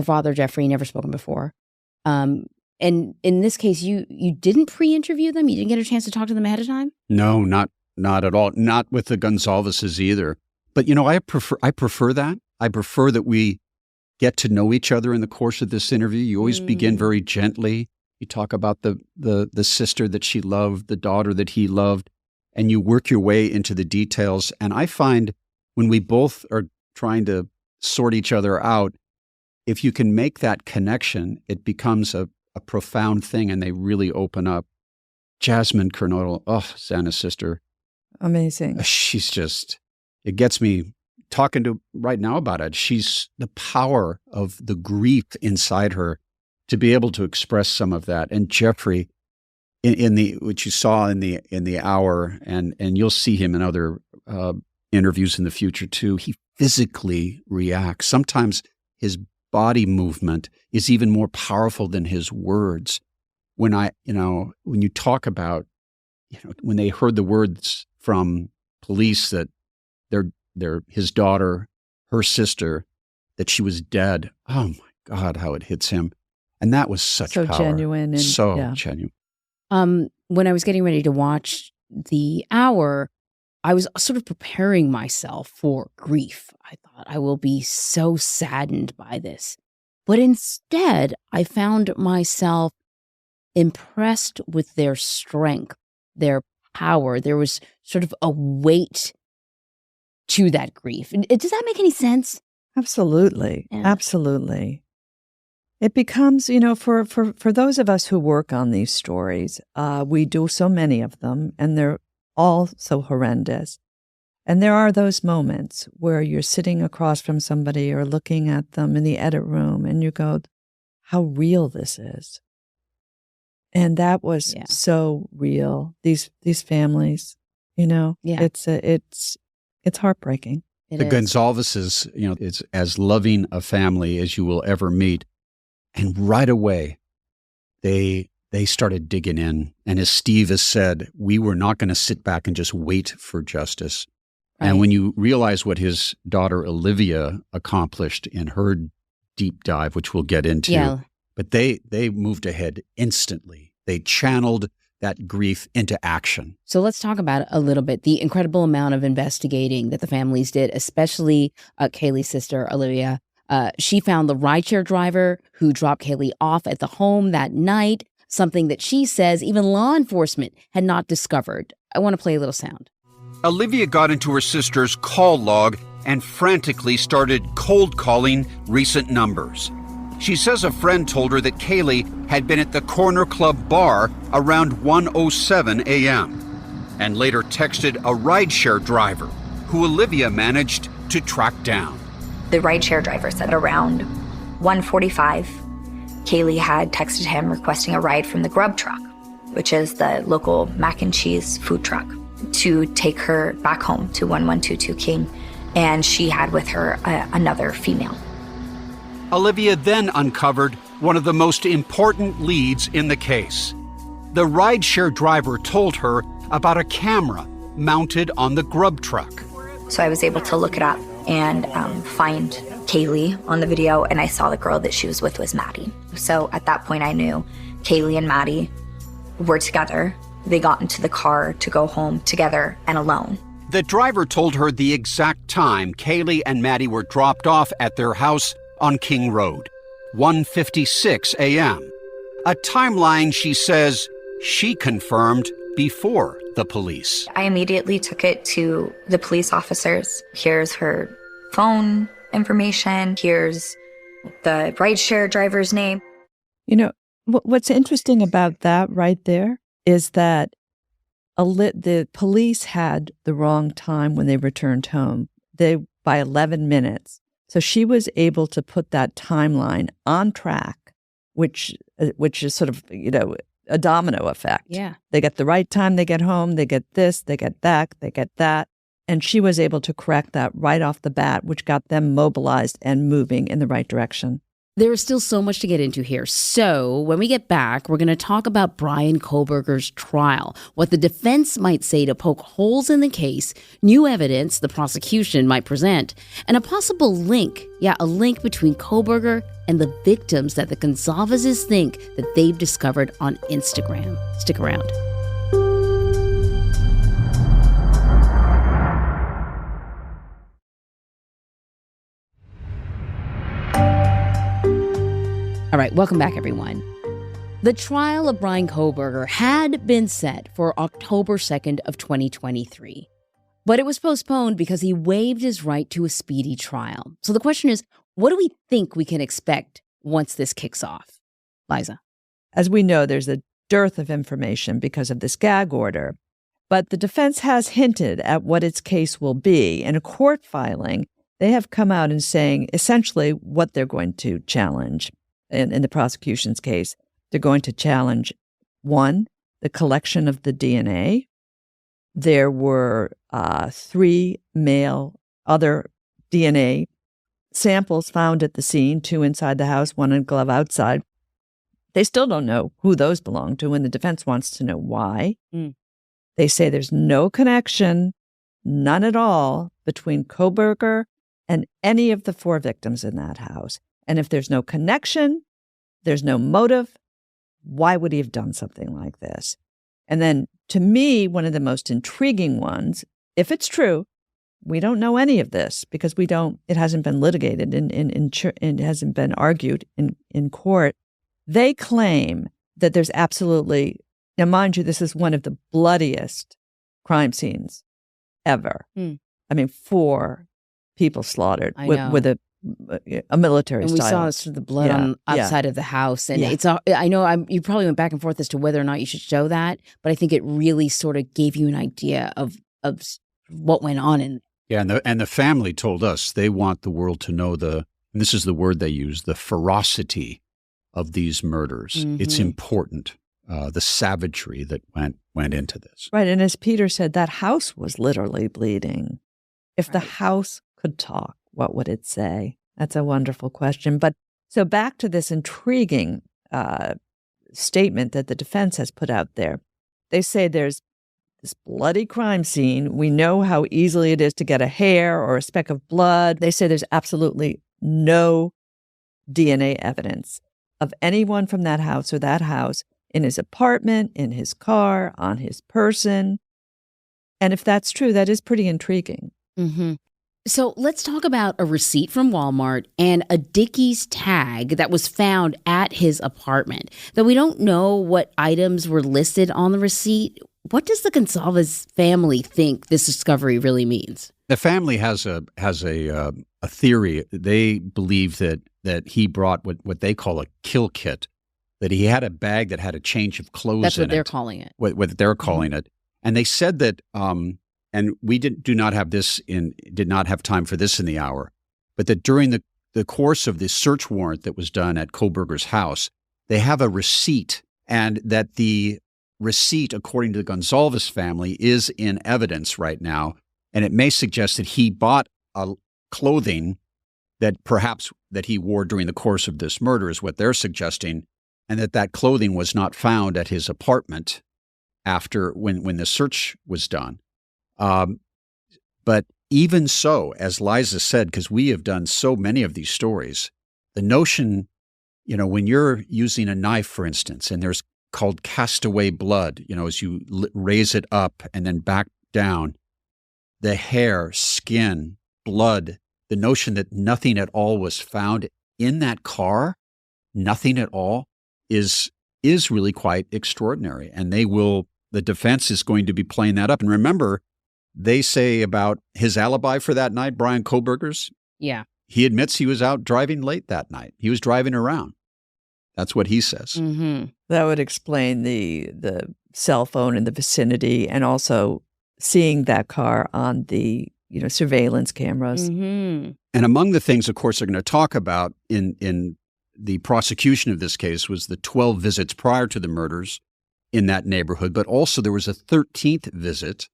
father, Jeffrey, never spoken before. And in this case, you didn't pre-interview them? You didn't get a chance to talk to them ahead of time? No, not at all. Not with the Goncalveses either. But, I prefer that. I prefer that we get to know each other in the course of this interview. You always begin very gently. You talk about the sister that she loved, the daughter that he loved, and you work your way into the details. And I find when we both are trying to sort each other out, if you can make that connection, it becomes a profound thing, and they really open up. Jasmine Kernodle, Xana's sister. Amazing. She's just, it gets me talking to right now about it. She's the power of the grief inside her to be able to express some of that. And Jeffrey, in the which you saw in the hour, and you'll see him in other interviews in the future too. He physically reacts. Sometimes his body movement is even more powerful than his words. When when you talk about, when they heard the words from police that his daughter, her sister, that she was dead. Oh my God, how it hits him. And that was such so power. Genuine. And, genuine. When I was getting ready to watch the hour, I was sort of preparing myself for grief. I thought I will be so saddened by this. But instead, I found myself impressed with their strength, their power. There was sort of a weight to that grief. Does that make any sense? Absolutely. Yeah. Absolutely. It becomes, for those of us who work on these stories, we do so many of them, and they're all so horrendous. And there are those moments where you're sitting across from somebody or looking at them in the edit room, and you go, how real this is. And that was so real. These families, it's heartbreaking. The Goncalveses, it's as loving a family as you will ever meet. And right away, they started digging in. And as Steve has said, we were not going to sit back and just wait for justice. Right. And when you realize what his daughter Olivia accomplished in her deep dive, which we'll get into, but they moved ahead instantly. They channeled that grief into action. So let's talk about a little bit the incredible amount of investigating that the families did, especially Kaylee's sister, Olivia. She found the rideshare driver who dropped Kaylee off at the home that night, something that she says even law enforcement had not discovered. I want to play a little sound. Olivia got into her sister's call log and frantically started cold calling recent numbers. She says a friend told her that Kaylee had been at the Corner Club bar around 1:07 a.m. and later texted a rideshare driver who Olivia managed to track down. The rideshare driver said around 1:45, Kaylee had texted him requesting a ride from the Grub Truck, which is the local mac and cheese food truck, to take her back home to 1122 King, and she had with her another female. Olivia then uncovered one of the most important leads in the case. The rideshare driver told her about a camera mounted on the Grub Truck. So I was able to look it up and find Kaylee on the video, and I saw the girl that she was with was Maddie. So at that point I knew Kaylee and Maddie were together. They got into the car to go home together and alone. The driver told her the exact time Kaylee and Maddie were dropped off at their house on King Road, 1:56 a.m. A timeline she says she confirmed before the police. I immediately took it to the police officers. Here's her phone information. Here's the rideshare driver's name. You know, what's interesting about that right there is that the police had the wrong time when they returned home. By 11 minutes. So she was able to put that timeline on track, which is sort of, a domino effect. Yeah. They get the right time, they get home, they get this, they get that, they get that. And she was able to correct that right off the bat, which got them mobilized and moving in the right direction. There is still so much to get into here. So when we get back, we're going to talk about Bryan Kohberger's trial, what the defense might say to poke holes in the case, new evidence the prosecution might present, and a possible link, a link between Kohberger and the victims that the Goncalveses think that they've discovered on Instagram. Stick around. All right, welcome back, everyone. The trial of Bryan Kohberger had been set for October 2nd of 2023, but it was postponed because he waived his right to a speedy trial. So the question is, what do we think we can expect once this kicks off? Liza. As we know, there's a dearth of information because of this gag order, but the defense has hinted at what its case will be. In a court filing, they have come out and saying essentially what they're going to challenge. In the prosecution's case, they're going to challenge, 1, the collection of the DNA. There were 3 male other DNA samples found at the scene, 2 inside the house, 1 in a glove outside. They still don't know who those belong to, and the defense wants to know why. They say there's no connection, none at all, between Kohberger and any of the 4 victims in that house. And if there's no connection, there's no motive, why would he have done something like this? And then, to me, one of the most intriguing ones, if it's true, we don't know any of this because it hasn't been litigated and it hasn't been argued in court. They claim that there's absolutely, now mind you, this is one of the bloodiest crime scenes ever. I mean, 4 people slaughtered with a military style. And we saw this through the blood on outside of the house. And it's I know you probably went back and forth as to whether or not you should show that, but I think it really sort of gave you an idea of what went on in. Yeah, and the family told us they want the world to know and this is the word they use, the ferocity of these murders. Mm-hmm. It's important, the savagery that went into this. Right, and as Peter said, that house was literally bleeding. If the house could talk, what would it say? That's a wonderful question. But so back to this intriguing statement that the defense has put out there. They say there's this bloody crime scene. We know how easily it is to get a hair or a speck of blood. They say there's absolutely no DNA evidence of anyone from that house or that house in his apartment, in his car, on his person. And if that's true, that is pretty intriguing. Mm-hmm. So let's talk about a receipt from Walmart and a Dickies tag that was found at his apartment. Though we don't know what items were listed on the receipt, what does the Goncalves family think this discovery really means? The family has a theory. They believe that he brought what they call a kill kit, that he had a bag that had a change of clothes. That's in what they're it, calling it. What they're calling it, and they said that. And we did not have time for this in the hour, but that during the course of the search warrant that was done at Kohberger's house, they have a receipt, and that the receipt, according to the Goncalves family, is in evidence right now, and it may suggest that he bought clothing that perhaps that he wore during the course of this murder is what they're suggesting, and that clothing was not found at his apartment after when the search was done. But even so, as Liza said, because we have done so many of these stories, the notion, when you're using a knife, for instance, and there's called castaway blood, as you raise it up and then back down, the hair, skin, blood, the notion that nothing at all was found in that car, nothing at all, is really quite extraordinary. And the defense is going to be playing that up. And remember, they say about his alibi for that night, Bryan Kohberger's. Yeah. He admits he was out driving late that night. He was driving around. That's what he says. Mm-hmm. That would explain the cell phone in the vicinity, and also seeing that car on the surveillance cameras. Mm-hmm. And among the things, of course, they're going to talk about in the prosecution of this case was the 12 visits prior to the murders in that neighborhood, but also there was a 13th visit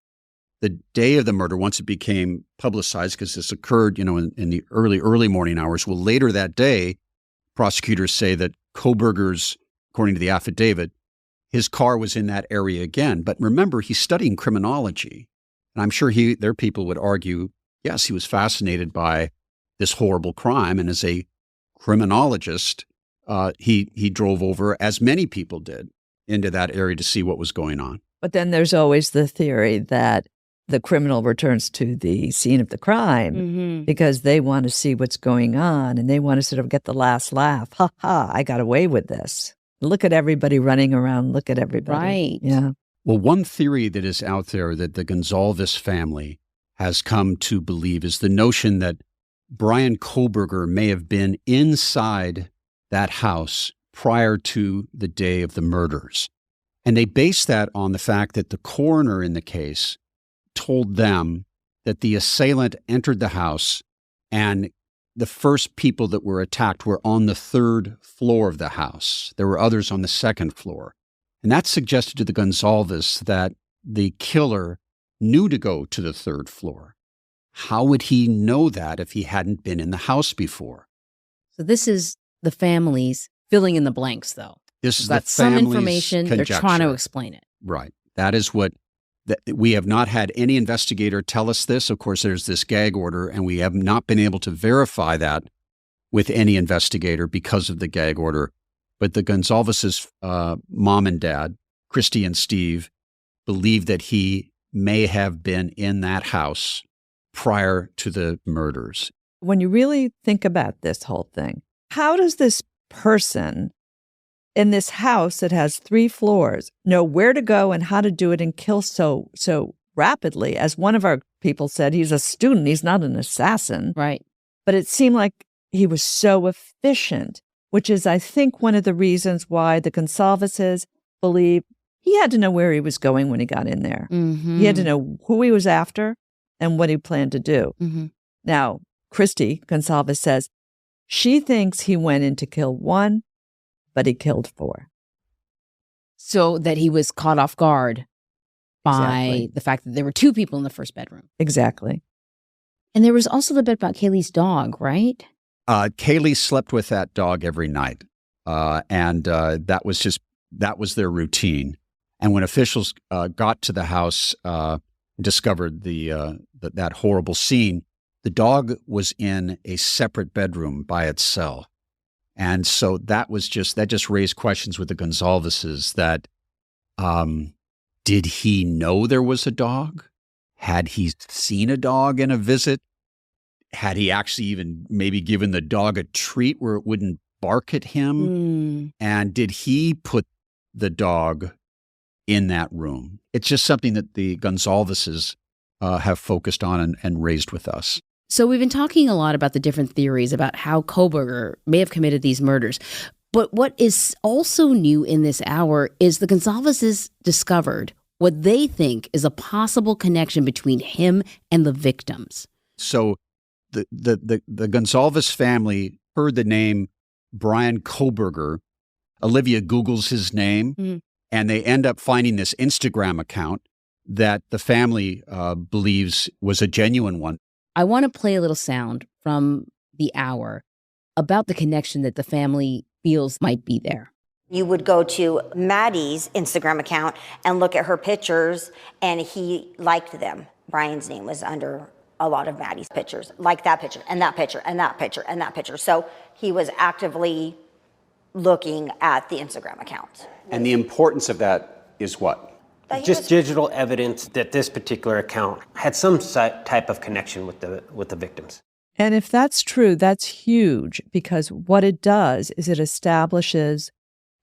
the day of the murder, once it became publicized, because this occurred, in the early morning hours. Well, later that day, prosecutors say that Kohberger's, according to the affidavit, his car was in that area again. But remember, he's studying criminology. And I'm sure their people would argue, yes, he was fascinated by this horrible crime. And as a criminologist, he drove over, as many people did, into that area to see what was going on. But then there's always the theory that the criminal returns to the scene of the crime because they want to see what's going on, and they want to sort of get the last laugh. Ha ha, I got away with this. Look at everybody running around. Look at everybody. Right. Yeah. Well, one theory that is out there that the Goncalves family has come to believe is the notion that Bryan Kohberger may have been inside that house prior to the day of the murders. And they base that on the fact that the coroner in the case told them that the assailant entered the house and the first people that were attacked were on the 3rd floor of the house. There were others on the 2nd floor. And that suggested to the Goncalves that the killer knew to go to the 3rd floor. How would he know that if he hadn't been in the house before? So this is the family's filling in the blanks, though. This is got some information. They're trying to explain it. Right. That is what we have not had any investigator tell us this. Of course, there's this gag order, and we have not been able to verify that with any investigator because of the gag order. But the Goncalves' mom and dad, Christy and Steve, believe that he may have been in that house prior to the murders. When you really think about this whole thing, how does this person in this house that has 3 floors know where to go and how to do it and kill so rapidly? As one of our people said, he's a student. He's not an assassin. Right. But it seemed like he was so efficient, which is, I think, one of the reasons why the Goncalveses believe he had to know where he was going when he got in there. Mm-hmm. He had to know who he was after and what he planned to do. Mm-hmm. Now, Christy Goncalves says she thinks he went in to kill 1, but he killed 4. So that he was caught off guard by the fact that there were 2 people in the first bedroom. Exactly. And there was also the bit about Kaylee's dog, right? Kaylee slept with that dog every night. And that was just that was their routine. And when officials got to the house, discovered that horrible scene, the dog was in a separate bedroom by itself. And so that just raised questions with the Goncalveses that, did he know there was a dog? Had he seen a dog in a visit? Had he actually even maybe given the dog a treat where it wouldn't bark at him? And did he put the dog in that room? It's just something that the Goncalveses have focused on and raised with us. So we've been talking a lot about the different theories about how Kohberger may have committed these murders. But what is also new in this hour is the Goncalveses discovered what they think is a possible connection between him and the victims. So the Goncalves family heard the name Bryan Kohberger. Olivia Googles his name, and they end up finding this Instagram account that the family believes was a genuine one. I want to play a little sound from the hour about the connection that the family feels might be there. You would go to Maddie's Instagram account and look at her pictures, and he liked them. Bryan's name was under a lot of Maddie's pictures, like that picture, and that picture, and that picture, and that picture. So he was actively looking at the Instagram account. And the importance of that is what? Just digital evidence that this particular account had some type of connection with the victims. And if that's true, that's huge, because what it does is it establishes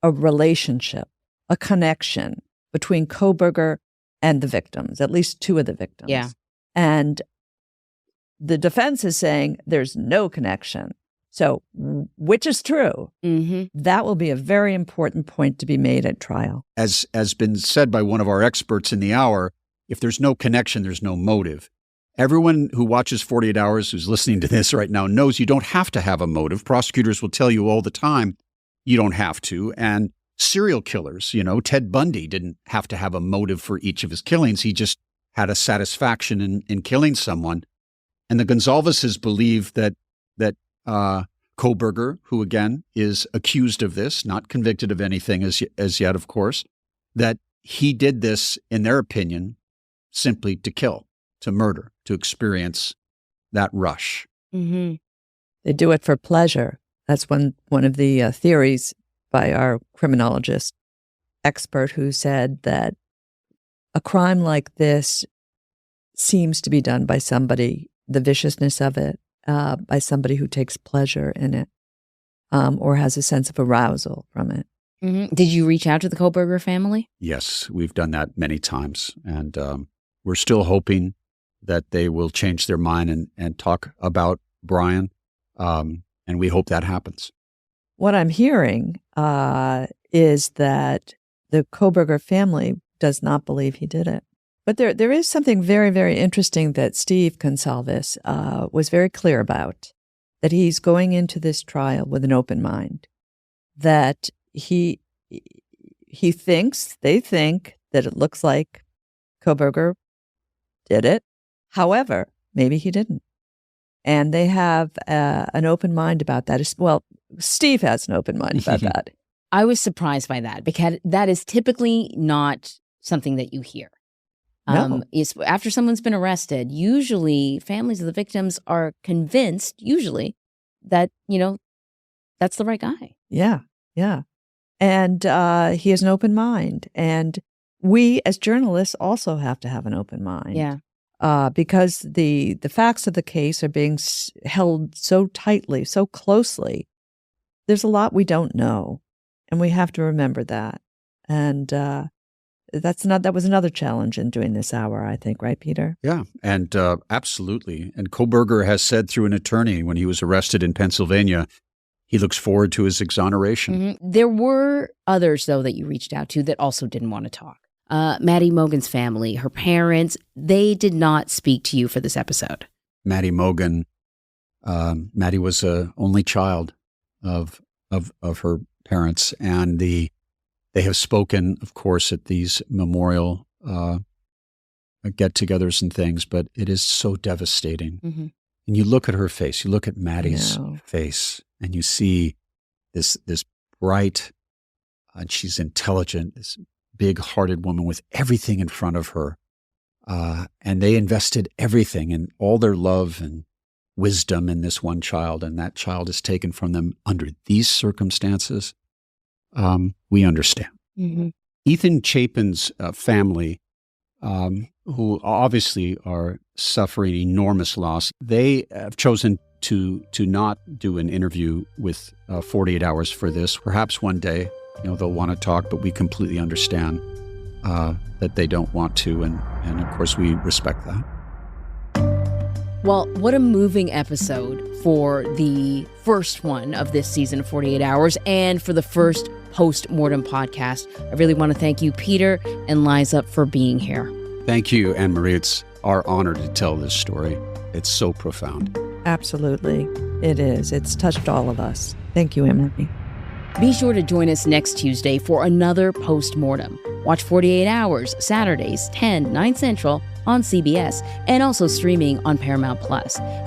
a relationship, a connection between Kohberger and the victims, at least two of the victims. Yeah. And the defense is saying there's no connection. So which is true? That will be a very important point to be made at trial. As has been said by one of our experts in the hour, if there's no connection, there's no motive. Everyone who watches 48 Hours, who's listening to this right now, knows you don't have to have a motive. Prosecutors will tell you all the time you don't have to. And serial killers, Ted Bundy didn't have to have a motive for each of his killings. He just had a satisfaction in killing someone. And the Goncalveses believe that Kohberger, who again is accused of this, not convicted of anything as yet, of course, that he did this, in their opinion, simply to kill, to murder, to experience that rush. They do it for pleasure. That's one of the theories by our criminologist expert, who said that a crime like this seems to be done by somebody, the viciousness of it, by somebody who takes pleasure in it, or has a sense of arousal from it. Did you reach out to the Kohberger family? Yes, we've done that many times. And we're still hoping that they will change their mind and talk about Bryan. And we hope that happens. What I'm hearing is that the Kohberger family does not believe he did it. But there is something very, very interesting that Steve Goncalves was very clear about, that he's going into this trial with an open mind, that they think that it looks like Kohberger did it. However, maybe he didn't. And they have an open mind about that. Well, Steve has an open mind about that. I was surprised by that, because that is typically not something that you hear. No. Is after someone's been arrested, usually families of the victims are convinced, usually, that, that's the right guy. Yeah. And he has an open mind. And we as journalists also have to have an open mind. Yeah. Because the facts of the case are being held so tightly, so closely. There's a lot we don't know, and we have to remember that. And that was another challenge in doing this hour, I think, right, Peter? Yeah, and absolutely. And Kohberger has said through an attorney when he was arrested in Pennsylvania, he looks forward to his exoneration. There were others, though, that you reached out to that also didn't want to talk. Maddie Mogen's family, her parents, they did not speak to you for this episode. Maddie Mogen, Maddie was an only child of her parents, and they have spoken, of course, at these memorial get-togethers and things, but it is so devastating. And you look at her face, you look at Maddie's face, and you see this bright, and she's intelligent, this big-hearted woman with everything in front of her. And they invested everything and all their love and wisdom in this one child, and that child is taken from them under these circumstances. We understand. Mm-hmm. Ethan Chapin's family, who obviously are suffering enormous loss, they have chosen to not do an interview with 48 Hours for this. Perhaps one day, they'll want to talk, but we completely understand that they don't want to, and of course we respect that. Well, what a moving episode for the first one of this season of 48 Hours and for the first post-mortem podcast. I really want to thank you, Peter and Liza, for being here. Thank you, Anne-Marie. It's our honor to tell this story. It's so profound. Absolutely. It is. It's touched all of us. Thank you, Anne-Marie. Be sure to join us next Tuesday for another post-mortem. Watch 48 Hours, Saturdays, 9 Central on CBS, and also streaming on Paramount+.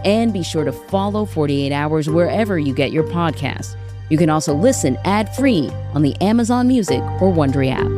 And be sure to follow 48 Hours wherever you get your podcasts. You can also listen ad-free on the Amazon Music or Wondery app.